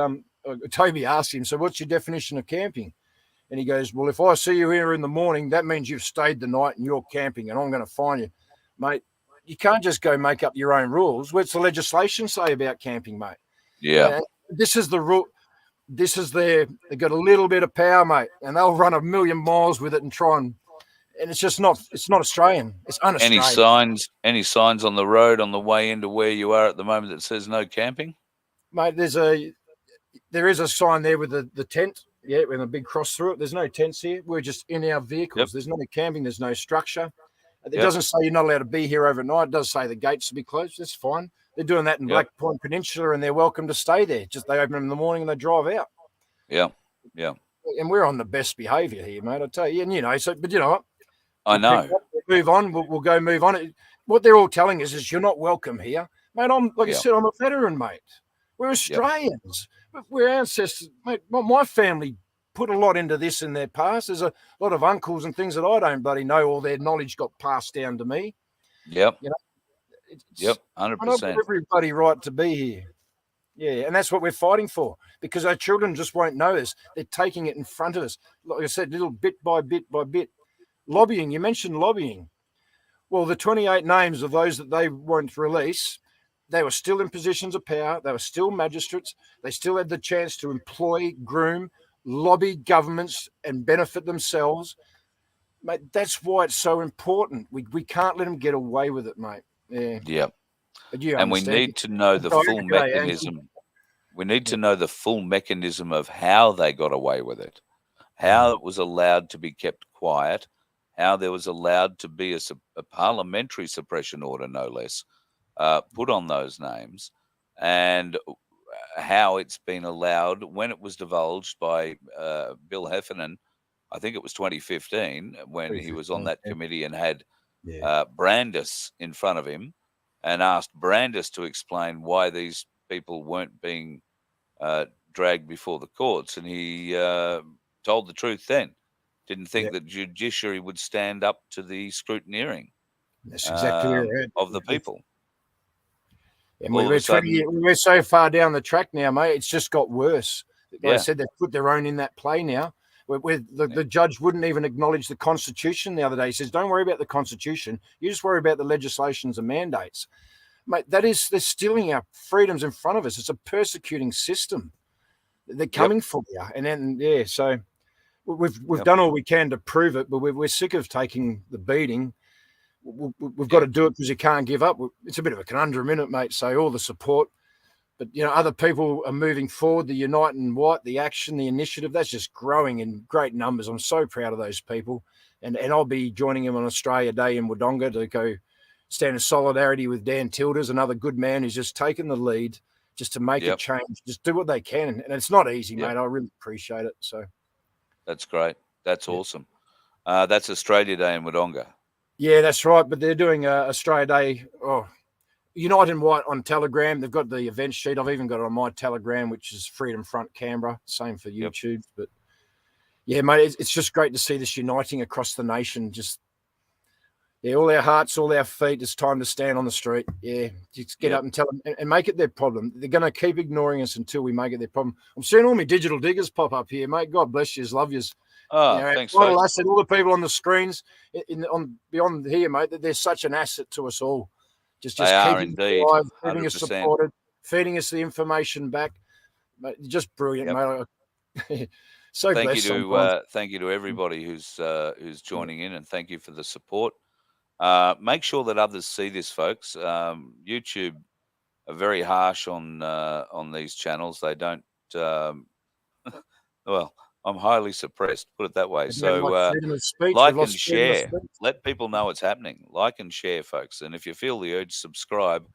Toby asked him, so what's your definition of camping? And he goes, well, if I see you here in the morning, that means you've stayed the night and you're camping and I'm going to fine you. Mate, you can't just go make up your own rules. What's the legislation say about camping, mate? Yeah. This is the rule. This is they've got a little bit of power, mate, and they'll run a million miles with it and try and it's just not, it's not Australian. It's un-Australian. Any signs on the road on the way into where you are at the moment that says no camping? Mate, there is a sign there with the tent, with a big cross through it. There's no tents here. We're just in our vehicles. Yep. There's no camping. There's no structure. It doesn't say you're not allowed to be here overnight. It does say the gates will be closed. That's fine. They're doing that in Black Point Peninsula, and they're welcome to stay there. Just they open them in the morning and they drive out. Yeah. And we're on the best behaviour here, mate. I tell you. And but you know what? I know. We'll move on. We'll go move on. What they're all telling us is you're not welcome here, mate. I said, I'm a veteran, mate. We're Australians. We're ancestors, mate. My family put a lot into this in their past. There's a lot of uncles and things that I don't bloody know. All their knowledge got passed down to me. Yep. 100%. Everybody right to be here. Yeah, and that's what we're fighting for, because our children just won't know this. They're taking it in front of us. Like I said, little bit by bit by bit. Lobbying, you mentioned lobbying. Well, the 28 names of those that they won't release, they were still in positions of power. They were still magistrates. They still had the chance to employ, groom, lobby governments and benefit themselves. Mate, that's why it's so important. We can't let them get away with it, mate. Yeah. Yep. And we need to know the full mechanism. We need to know the full mechanism of how they got away with it, how it was allowed to be kept quiet, how there was allowed to be a parliamentary suppression order, no less, put on those names, and how it's been allowed when it was divulged by Bill Heffernan. I think it was 2015 when he was on that committee and had Brandis in front of him and asked Brandis to explain why these people weren't being dragged before the courts. And he told the truth then. Didn't think that judiciary would stand up to the scrutineering That's exactly right. of the people. And we're so far down the track now, mate. It's just got worse. Like I said, they've put their own in that play now. The judge wouldn't even acknowledge the Constitution the other day. He says, don't worry about the Constitution. You just worry about the legislations and mandates. Mate, they're stealing our freedoms in front of us. It's a persecuting system. They're coming for you. And then, so we've done all we can to prove it, but we're sick of taking the beating. We've got to do it because you can't give up. It's a bit of a conundrum, isn't it, mate? So all the support. But, other people are moving forward, the Unite and White, the action, the initiative, that's just growing in great numbers. I'm so proud of those people. And I'll be joining them on Australia Day in Wodonga to go stand in solidarity with Dan Tilders, another good man who's just taken the lead just to make a change, just do what they can. And it's not easy, mate. I really appreciate it. So that's great. That's awesome. That's Australia Day in Wodonga. Yeah, that's right. But they're doing Australia Day. Unite and White on Telegram. They've got the event sheet. I've even got it on my Telegram, which is Freedom Front Canberra. Same for YouTube. But yeah, mate, it's just great to see this uniting across the nation. Just all our hearts, all our feet. It's time to stand on the street. Yeah, just get up and tell them and make it their problem. They're going to keep ignoring us until we make it their problem. I'm seeing all my digital diggers pop up here, mate. God bless you. Love yous. Oh, thanks, all the people on the screens beyond here, mate. They're such an asset to us all. Just they are keeping indeed, us alive, keeping 100%. us supported, feeding us the information back. Mate, just brilliant, mate. So thank blessed. Thank you to everybody who's joining in, and thank you for the support. Make sure that others see this, folks. YouTube are very harsh on these channels. They don't. Well, I'm highly suppressed, put it that way. So like and share. Let people know what's happening. Like and share, folks. And if you feel the urge, subscribe.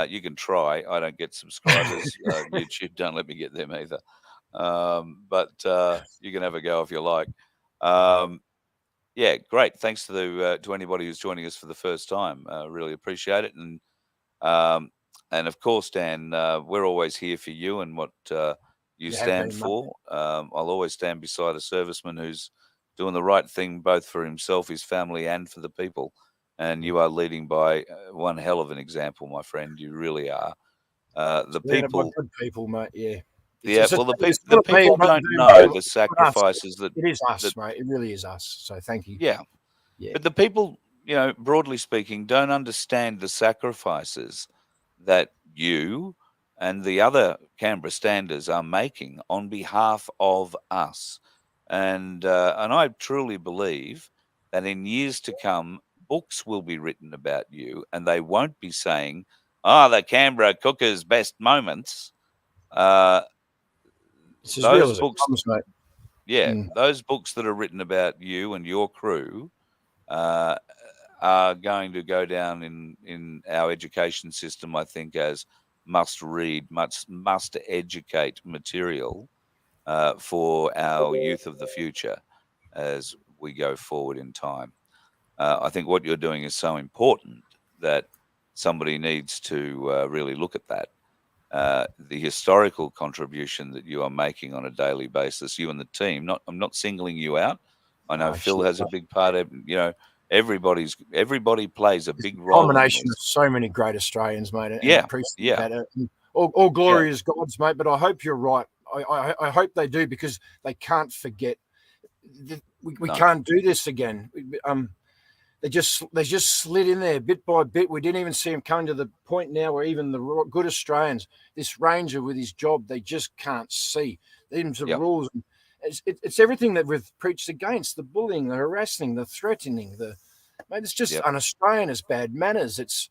You can try. I don't get subscribers. YouTube don't let me get them either. But you can have a go if you like. Yeah, great. Thanks to anybody who's joining us for the first time. Really appreciate it. And of course, Dan, we're always here for you and what you stand for. I'll always stand beside a serviceman who's doing the right thing, both for himself, his family, and for the people. And you are leading by one hell of an example, my friend. You really are. The people, good people, mate. Yeah. Yeah, well, it's the not me, people not don't them, know it's the us. sacrifices that, It is us, that mate. It really is us. So thank you. yeah. Yeah. But the people, broadly speaking, don't understand the sacrifices that you and the other Canberra standers are making on behalf of us. And I truly believe that in years to come, books will be written about you, and they won't be saying, "Oh, the Canberra Cooker's best moments." Uh, It's as real those as it books, comes, mate. yeah, Mm. those books that are written about you and your crew uh, are going to go down in our education system, I think, as must read, must educate material for our youth of the future as we go forward in time. I think what you're doing is so important that somebody needs to really look at that. The historical contribution that you are making on a daily basis, you and the team. I'm not singling you out. I know Oh, Phil shit, has a mate. big part of. Everybody plays a It's big a role in combination of this. so many great Australians, mate, and Yeah, appreciate yeah, that. And all yeah, glory is God's, mate. But I hope you're right. I hope they do, because they can't forget that we no, can't do this again. They just slid in there bit by bit. We didn't even see him coming to the point now where even the good Australians, this ranger with his job, they just can't see. These are yeah, rules. It's everything that we've preached against: the bullying, the harassing, the threatening. Mate, it's just yep, un-Australian. It's bad manners. It's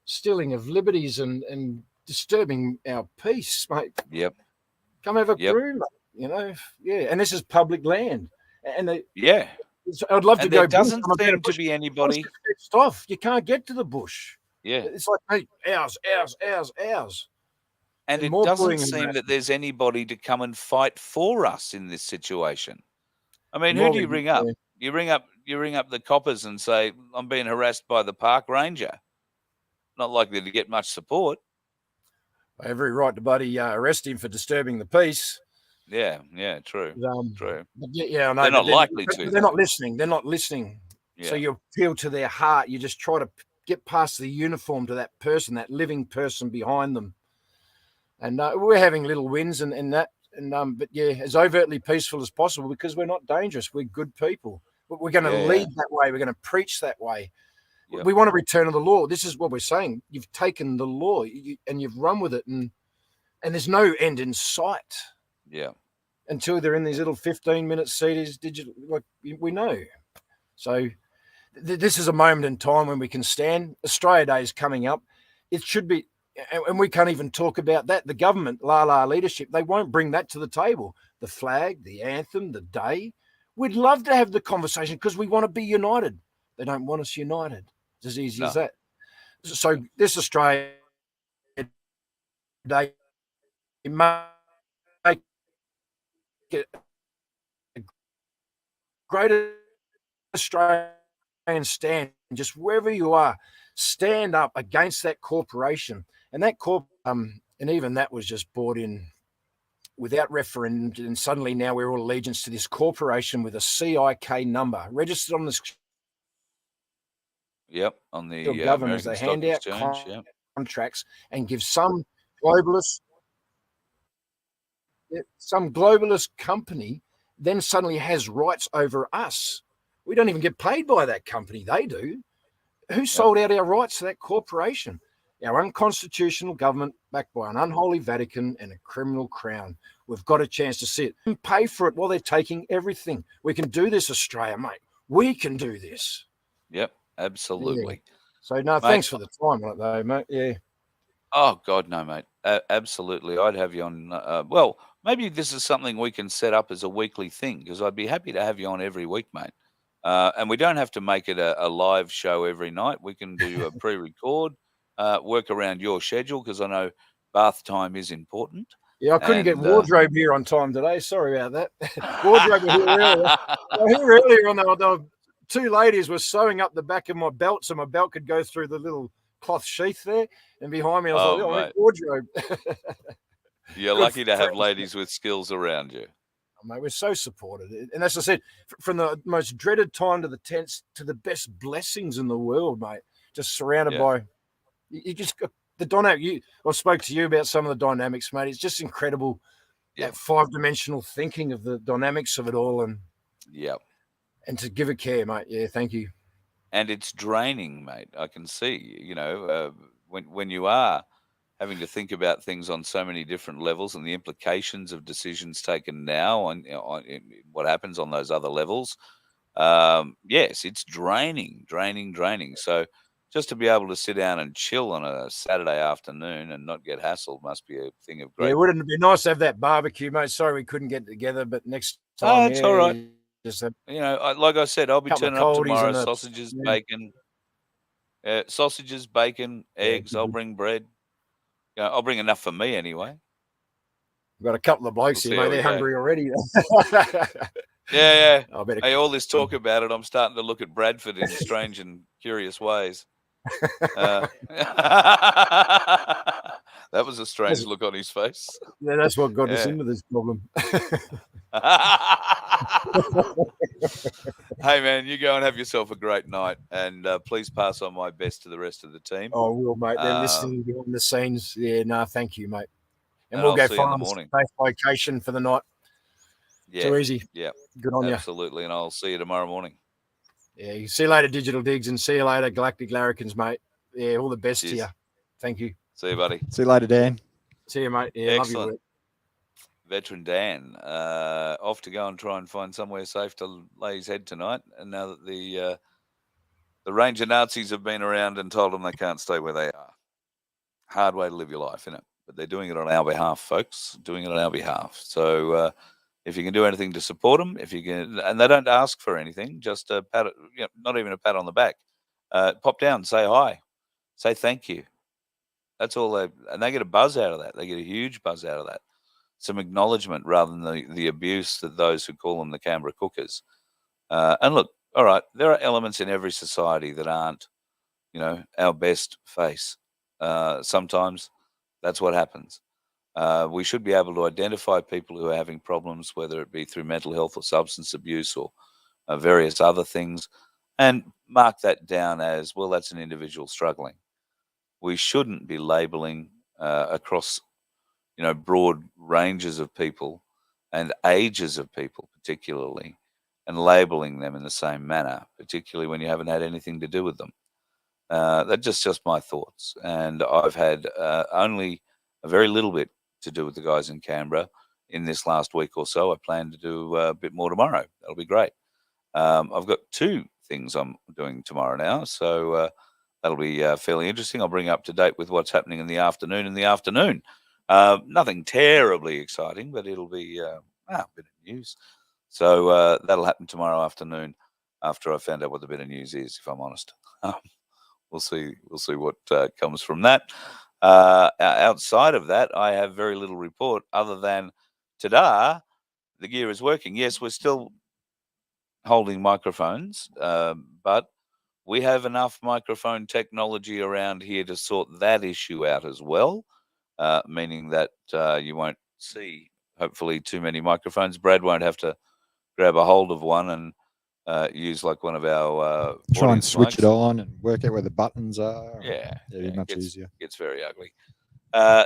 stealing of liberties and disturbing our peace, mate. yep, Come have a yep, brew, mate. Yeah. And this is public land, and they. yeah. I'd love to And there go bush. doesn't I'm a bit seem of to bush. be Bush anybody. is fenced off. You can't get to the bush. Yeah. It's like, hey, ours. And And it more doesn't bullying and seem that harassment. there's anybody to come and fight for us in this situation. I mean, who More do you than ring up? You ring up the coppers and say, "I'm being harassed by the park ranger." Not likely to get much support. every right to bloody arrest him for disturbing the peace. Yeah, yeah, true, true. But yeah, I know. They're But not likely to, they're not though. listening. They're not listening. So Yeah, you appeal to their heart. You just try to get past the uniform to that person, that living person behind them. And we're having little wins and that. But yeah, as overtly peaceful as possible, because we're not dangerous. We're good people. But we're going to yeah, yeah, lead that way. We're going to preach that way. yep, We want to return to the law. This is what we're saying. You've taken the law and you've run with it, and there's no end in sight yeah, until they're in these little 15-minute CDs digital, like we know. So this is a moment in time when we can stand. Australia Day is coming up. It should be, and we can't even talk about that. The government, leadership, they won't bring that to the table. The flag, the anthem, the day. We'd love to have the conversation because we want to be united. They don't want us united. It's as easy as no, that. So this Australia Day, make it a great Australian stand. Just wherever you are, stand up against that corporation. And that and even that was just brought in without referendum. And suddenly now we're all allegiance to this corporation with a CIK number registered on the yep. On the governors. American They Stock hand out Exchange. Yep. contracts and give some globalist company then suddenly has rights over us. We don't even get paid by that company. They do. Who sold out our rights to that corporation? Our unconstitutional government backed by an unholy Vatican and a criminal crown. We've got a chance to sit and pay for it while they're taking everything. We can do this, Australia, mate. We can do this. Yep. Absolutely. Yeah. So, no, thanks for the time on it, though, mate. Yeah. Oh God, no, mate. Absolutely, I'd have you on. Well, maybe this is something we can set up as a weekly thing, because I'd be happy to have you on every week, mate. And we don't have to make it a live show every night. We can do a pre-record, work around your schedule, because I know bath time is important. Yeah, I couldn't get And wardrobe here on time today. Sorry about that. Wardrobe were here earlier. They were here earlier, and the two ladies were sewing up the back of my belt so my belt could go through the little cloth sheath there. And behind me, I was like, oh, I need wardrobe. You're lucky to have ladies with skills around you. Oh, mate, we're so supported. And as I said, from the most dreaded time to the tense to the best blessings in the world, mate, just surrounded by, you just got the dynamic. I spoke to you about some of the dynamics, mate. It's just incredible. that 5-dimensional thinking of the dynamics of it all, and to give it care, mate. Yeah, thank you. And it's draining, mate. I can see, when you are having to think about things on so many different levels and the implications of decisions taken now on what happens on those other levels. Yes, it's draining. So just to be able to sit down and chill on a Saturday afternoon and not get hassled must be a thing of great. Yeah, wouldn't it be nice to have that barbecue, mate? Sorry we couldn't get together, but next time. Oh, it's all right. Just like I said, I'll be turning up tomorrow. Sausages, bacon, eggs. I'll bring bread. I'll bring enough for me anyway. We've got a couple of blokes here, mate. They're hungry already. Yeah. Hey, all this talk about it, I'm starting to look at Bradford in strange and curious ways. That was a strange look on his face. Yeah, that's what got us into this problem. Hey, man, you go and have yourself a great night, and please pass on my best to the rest of the team. Oh, I will, mate. They're listening behind the scenes. Yeah, no, thank you, mate. And we'll go find a safe location for the night. Yeah. Too easy. Yeah. Good on you. Absolutely. And I'll see you tomorrow morning. Yeah. See you later, Digital Digs, and see you later, Galactic Larrikins, mate. Yeah, all the best to you. Thank you. See you, buddy. See you later, Dan. See you, mate. Yeah, excellent. Love you. Veteran Dan, off to go and try and find somewhere safe to lay his head tonight. And now that the Ranger Nazis have been around and told them they can't stay where they are. Hard way to live your life, isn't it? But they're doing it on our behalf, folks. Doing it on our behalf. So if you can do anything to support them, if you can, and they don't ask for anything, just a pat, not even a pat on the back. Pop down, say hi, say thank you. That's all and they get a buzz out of that. They get a huge buzz out of that. Some acknowledgement rather than the abuse that those who call them the Canberra cookers. And look, all right, there are elements in every society that aren't, our best face. Sometimes that's what happens. We should be able to identify people who are having problems, whether it be through mental health or substance abuse or various other things, and mark that down as, well, that's an individual struggling. We shouldn't be labeling across, broad ranges of people and ages of people particularly, and labeling them in the same manner, particularly when you haven't had anything to do with them. That's just my thoughts. And I've had only a very little bit to do with the guys in Canberra in this last week or so. I plan to do a bit more tomorrow. That'll be great. I've got 2 things I'm doing tomorrow now, so that'll be fairly interesting. I'll bring you up to date with what's happening in the afternoon. Nothing terribly exciting, but it'll be a bit of news. So that'll happen tomorrow afternoon after I found out what the bit of news is, if I'm honest. We'll see what comes from that. Outside of that, I have very little report other than today, the gear is working. Yes, we're still holding microphones, but we have enough microphone technology around here to sort that issue out as well, meaning that you won't see, hopefully, too many microphones. Brad won't have to grab a hold of one and use like one of our try and switch mics. it on and work out where the buttons are. Yeah, it'd be much easier. It's very ugly.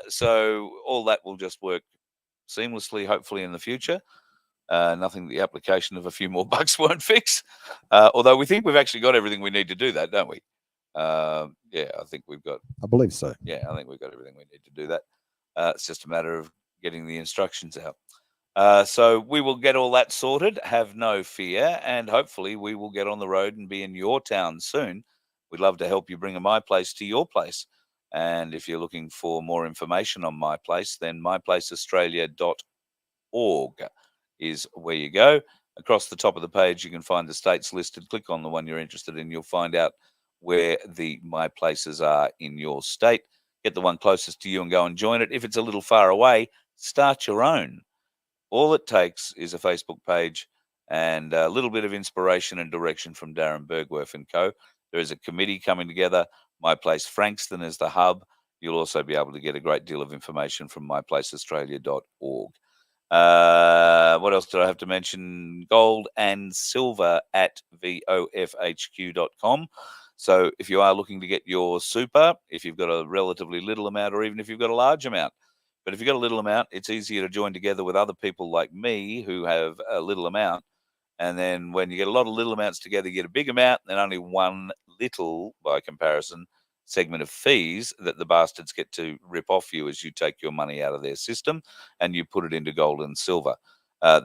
So all that will just work seamlessly, hopefully, in the future. Nothing the application of a few more bucks won't fix. Although we think we've actually got everything we need to do that, don't we? I think we've got. I believe so. Yeah, I think we've got everything we need to do that. It's just a matter of getting the instructions out. So we will get all that sorted, have no fear, and hopefully we will get on the road and be in your town soon. We'd love to help you bring a My Place to your place. And if you're looking for more information on My Place, then myplaceaustralia.org is where you go. Across the top of the page, you can find the states listed. Click on the one you're interested in. You'll find out where the My Places are in your state. Get the one closest to you and go and join it. If it's a little far away, start your own. All it takes is a Facebook page and a little bit of inspiration and direction from Darren Bergwerf and co. There is a committee coming together. My Place Frankston is the hub. You'll also be able to get a great deal of information from myplaceaustralia.org. What else did I have to mention? Gold and silver at vofhq.com. So if you are looking to get your super, if you've got a relatively little amount or even if you've got a large amount, But if you've got a little amount, it's easier to join together with other people like me who have a little amount. And then when you get a lot of little amounts together, you get a big amount, and then only one little, by comparison, segment of fees that the bastards get to rip off you as you take your money out of their system and you put it into gold and silver.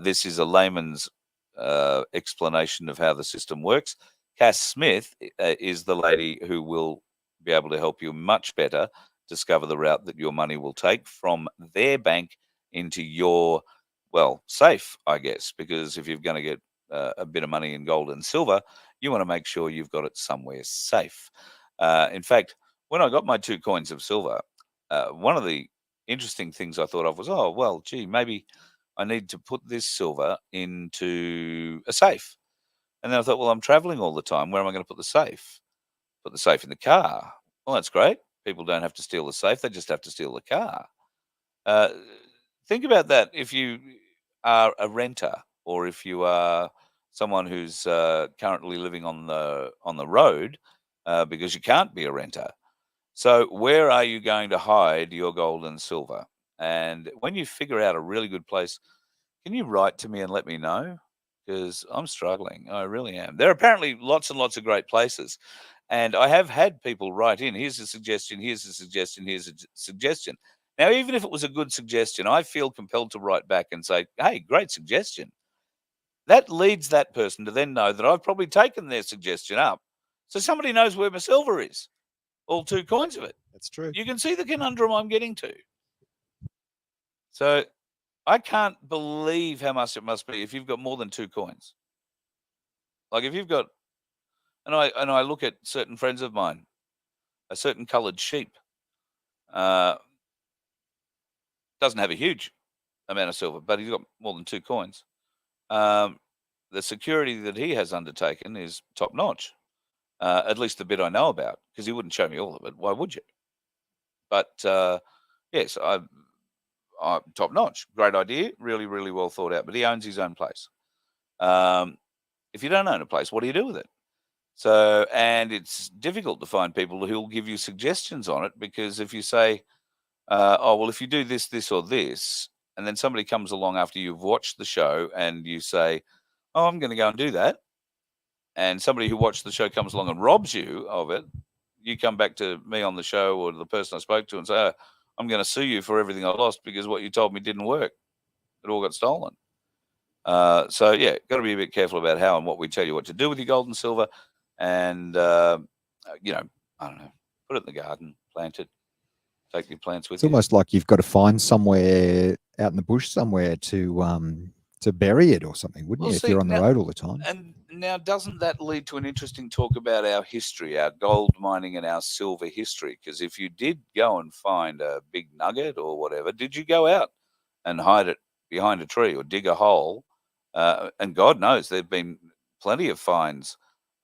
This is a layman's explanation of how the system works. Cass Smith is the lady who will be able to help you much better discover the route that your money will take from their bank into your, well, safe, I guess, because if you're going to get a bit of money in gold and silver, you want to make sure you've got it somewhere safe. In fact, when I got my 2 coins of silver, one of the interesting things I thought of was, oh, well, gee, maybe I need to put this silver into a safe. And then I thought, well, I'm traveling all the time. Where am I going to put the safe? Put the safe in the car. Well, that's great. People don't have to steal the safe. They just have to steal the car. Think about that if you are a renter or if you are someone who's currently living on the road because you can't be a renter. So where are you going to hide your gold and silver? And when you figure out a really good place, can you write to me and let me know? Because I'm struggling. I really am. There are apparently lots and lots of great places. And I have had people write in, here's a suggestion, here's a suggestion, here's a suggestion. Now, even if it was a good suggestion, I feel compelled to write back and say, hey, great suggestion. That leads that person to then know that I've probably taken their suggestion up. So somebody knows where my silver is, all 2 coins of it. That's true. You can see the conundrum I'm getting to. So I can't believe how much it must be if you've got more than 2 coins. Like if you've got, and I look at certain friends of mine, a certain coloured sheep, doesn't have a huge amount of silver, but he's got more than 2 coins. The security that he has undertaken is top notch, at least the bit I know about, because he wouldn't show me all of it. Why would you? But yes, top notch, great idea, really, really well thought out. But he owns his own place. If you don't own a place, what do you do with it? So, and it's difficult to find people who'll give you suggestions on it, because if you say, oh, well, if you do this, this, or this, and then somebody comes along after you've watched the show and you say, oh, I'm going to go and do that, and somebody who watched the show comes along and robs you of it, you come back to me on the show or the person I spoke to and say, oh, I'm going to sue you for everything I lost because what you told me didn't work. It all got stolen. So, yeah, got to be a bit careful about how and what we tell you what to do with your gold and silver. And, you know, I don't know, put it in the garden, plant it, take your plants with It's you. almost like you've got to find somewhere out in the bush somewhere to bury it or something, wouldn't Well, you, see, if you're on the now- road all the time? And now, doesn't that lead to an interesting talk about our history, our gold mining and our silver history? Because if you did go and find a big nugget or whatever, did you go out and hide it behind a tree or dig a hole? And God knows there've been plenty of finds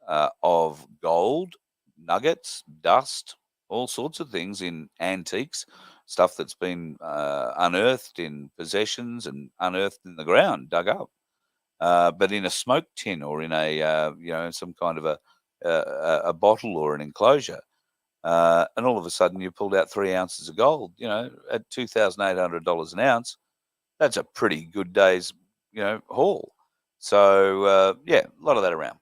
of gold, nuggets, dust, all sorts of things in antiques, stuff that's been unearthed in possessions and unearthed in the ground, dug up. But in a smoke tin or in a you know, some kind of a bottle or an enclosure, and all of a sudden you pulled out 3 ounces of gold. You know, at $2,800 an ounce, that's a pretty good day's, you know, haul. So yeah, a lot of that around.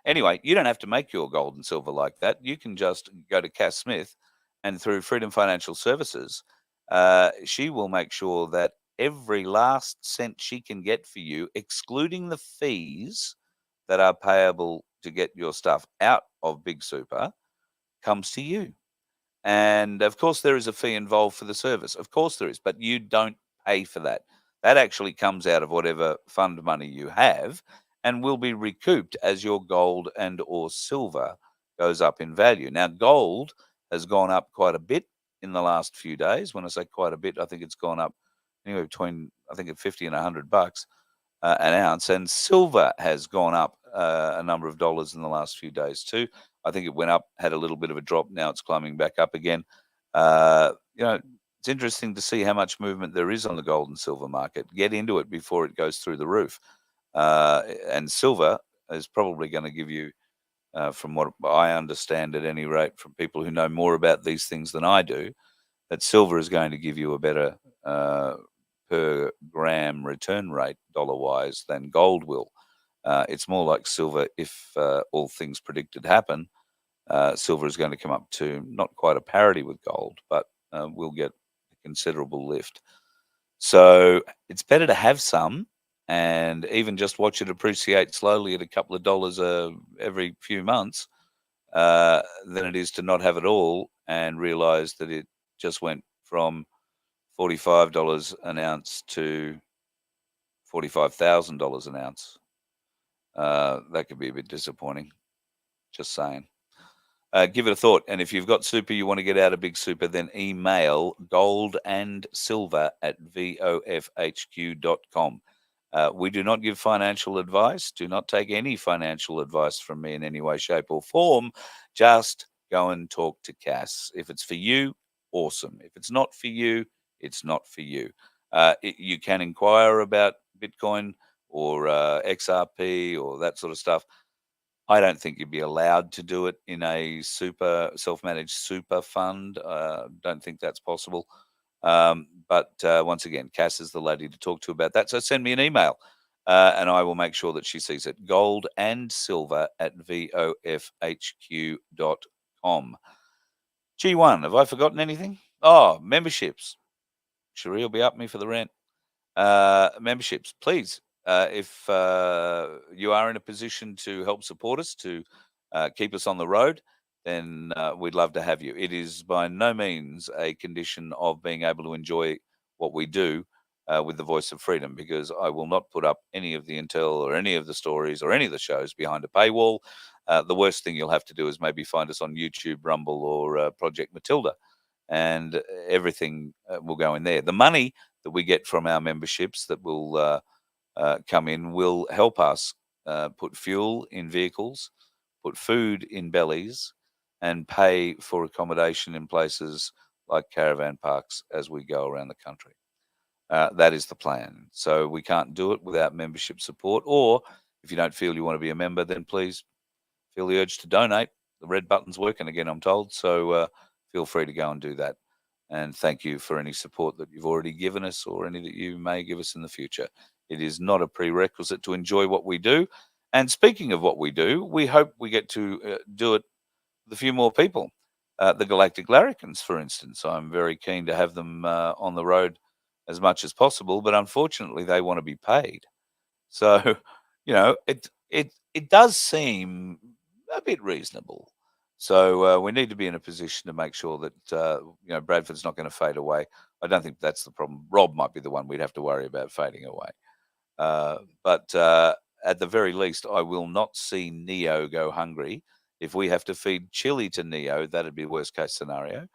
Anyway, you don't have to make your gold and silver like that. You can just go to Cass Smith, and through Freedom Financial Services, she will make sure that every last cent she can get for you, excluding the fees that are payable to get your stuff out of Big Super, comes to you. And of course, there is a fee involved for the service. Of course, there is, but you don't pay for that. That actually comes out of whatever fund money you have and will be recouped as your gold and or silver goes up in value. Now, gold has gone up quite a bit in the last few days. When I say quite a bit, I think it's gone up anywhere between, I think, at $50 and $100 an ounce. And silver has gone up a number of dollars in the last few days too. I think it went up, had a little bit of a drop. Now it's climbing back up again. You know, it's interesting to see how much movement there is on the gold and silver market. Get into it before it goes through the roof. And silver is probably going to give you, from what I understand at any rate, from people who know more about these things than I do, that silver is going to give you a better per gram return rate dollar-wise than gold will. It's more like silver if all things predicted happen. Silver is going to come up to not quite a parity with gold, but we'll get a considerable lift. So it's better to have some and even just watch it appreciate slowly at a couple of dollars every few months than it is to not have it all and realize that it just went from $45 an ounce to $45,000 an ounce. That could be a bit disappointing. Just saying. Give it a thought. And if you've got super you want to get out of big super, then email goldandsilver@vofhq.com. We do not give financial advice. Do not take any financial advice from me in any way, shape, or form. Just go and talk to Cass. If it's for you, awesome. If it's not for you, it's not for you. You can inquire about Bitcoin or XRP or that sort of stuff. I don't think you'd be allowed to do it in a self-managed super fund. Don't think that's possible. But once again, Cass is the lady to talk to about that. So send me an email and I will make sure that she sees it. goldandsilver@vofhq.com. G1, have I forgotten anything? Oh, memberships. Cherie will be up me for the rent. Memberships, please. If you are in a position to help support us, to keep us on the road, then we'd love to have you. It is by no means a condition of being able to enjoy what we do with the Voice of Freedom, because I will not put up any of the intel or any of the stories or any of the shows behind a paywall. The worst thing you'll have to do is maybe find us on YouTube, Rumble, or Project Matilda, and everything will go in there. The money that we get from our memberships that will come in will help us put fuel in vehicles, put food in bellies, and pay for accommodation in places like caravan parks as we go around the country. That is the plan. So we can't do it without membership support. Or if you don't feel you want to be a member, then please feel the urge to donate. The red button's working again, I'm told. So feel free to go and do that. And thank you for any support that you've already given us or any that you may give us in the future. It is not a prerequisite to enjoy what we do. And speaking of what we do, we hope we get to do it with a few more people. The Galactic Larrikins, for instance, I'm very keen to have them on the road as much as possible, but unfortunately they want to be paid. So, it does seem a bit reasonable. So we need to be in a position to make sure that Bradford's not going to fade away. I don't think that's the problem. Rob might be the one we'd have to worry about fading away. But at the very least, I will not see Neo go hungry. If we have to feed chili to Neo, that'd be the worst case scenario.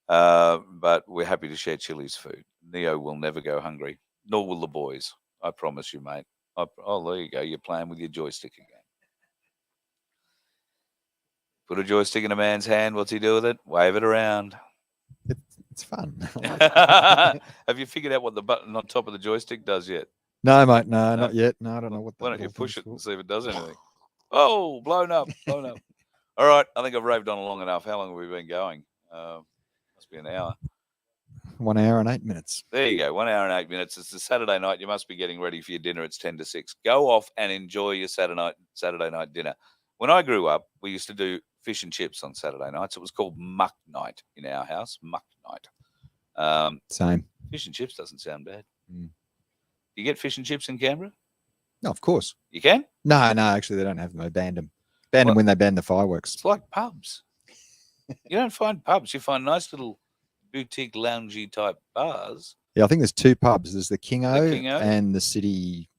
But we're happy to share Chili's food. Neo will never go hungry, nor will the boys. I promise you, mate. Oh, there you go. You're playing with your joystick again. Put a joystick in a man's hand. What's he do with it? Wave it around. It's fun. Have you figured out what the button on top of the joystick does yet? No, mate. No, not yet. No, I don't know what that. Why don't you little push it thing's and see if it does anything? Oh, blown up. All right. I think I've raved on long enough. How long have we been going? Must be an hour. 1 hour and 8 minutes. There you go. 1 hour and 8 minutes. It's a Saturday night. You must be getting ready for your dinner. It's 10 to 6. Go off and enjoy your Saturday night dinner. When I grew up, we used to do fish and chips on Saturday nights. It was called muck night in our house. Muck night. Same. Fish and chips doesn't sound bad. Mm. You get fish and chips in Canberra? No, of course. You can? No, actually, they don't have them. They banned them. Banned them when they banned the fireworks. It's like pubs. You don't find pubs. You find nice little boutique loungy type bars. Yeah, I think there's 2 pubs. There's the Kingo, Kingo? and the City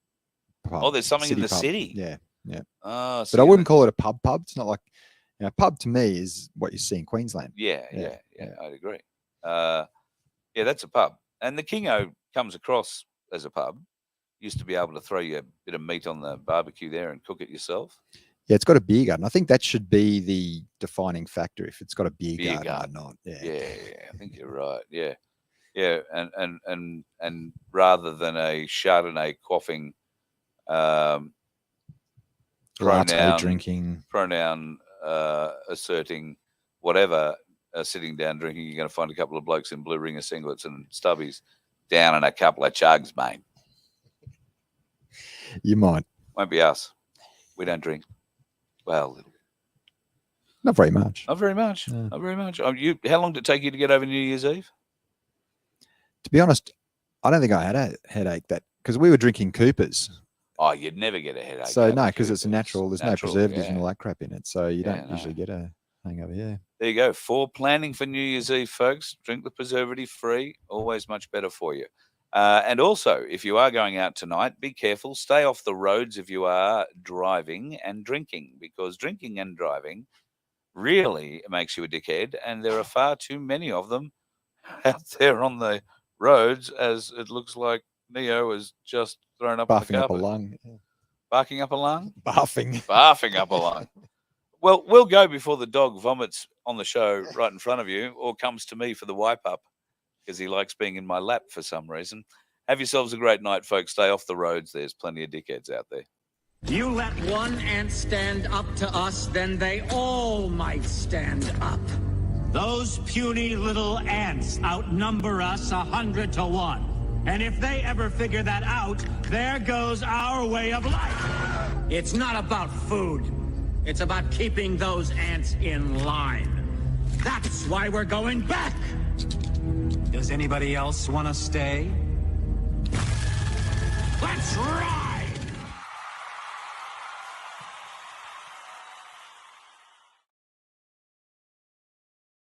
pub. Oh, there's something in the pub. city. Yeah. Oh, But I wouldn't call it a pub. It's not like, pub to me is what you see in Queensland. Yeah, I'd agree. Yeah, that's a pub. And the Kingo comes across as a pub. Used to be able to throw you a bit of meat on the barbecue there and cook it yourself. Yeah, it's got a beer garden. I think that should be the defining factor, if it's got a beer garden or not. Yeah, I think you're right. Yeah, and rather than a Chardonnay quaffing, latte drinking, pronoun asserting, whatever, sitting down drinking, you're going to find a couple of blokes in blue ringer singlets and stubbies down in a couple of chugs, mate. You might. Won't be us. We don't drink. Well, Not very much. not very much. No. Not very much. How long did it take you to get over New Year's Eve? To be honest, I don't think I had a headache because we were drinking Coopers. Oh, you'd never get a headache. So over no, because it's Coopers. natural. There's no Natural, preservatives and yeah. all that crap in it. So you Yeah, don't no. usually get a hangover. Yeah. There you go. For planning for New Year's Eve, folks, drink the preservative free. Always much better for you. And also, if you are going out tonight, be careful. Stay off the roads if you are driving and drinking, because drinking and driving really makes you a dickhead, and there are far too many of them out there on the roads, as it looks like Neo has just thrown up on the Barfing up a carpet. lung. Yeah. Barking up a lung? Barfing. Barfing up a lung. Well, we'll go before the dog vomits on the show right in front of you, or comes to me for the wipe up because he likes being in my lap for some reason. Have yourselves a great night, folks. Stay off the roads. There's plenty of dickheads out there. You let one ant stand up to us, then they all might stand up. Those puny little ants outnumber us 100 to 1. And if they ever figure that out, there goes our way of life. It's not about food. It's about keeping those ants in line. That's why we're going back. Does anybody else want to stay? Let's rock!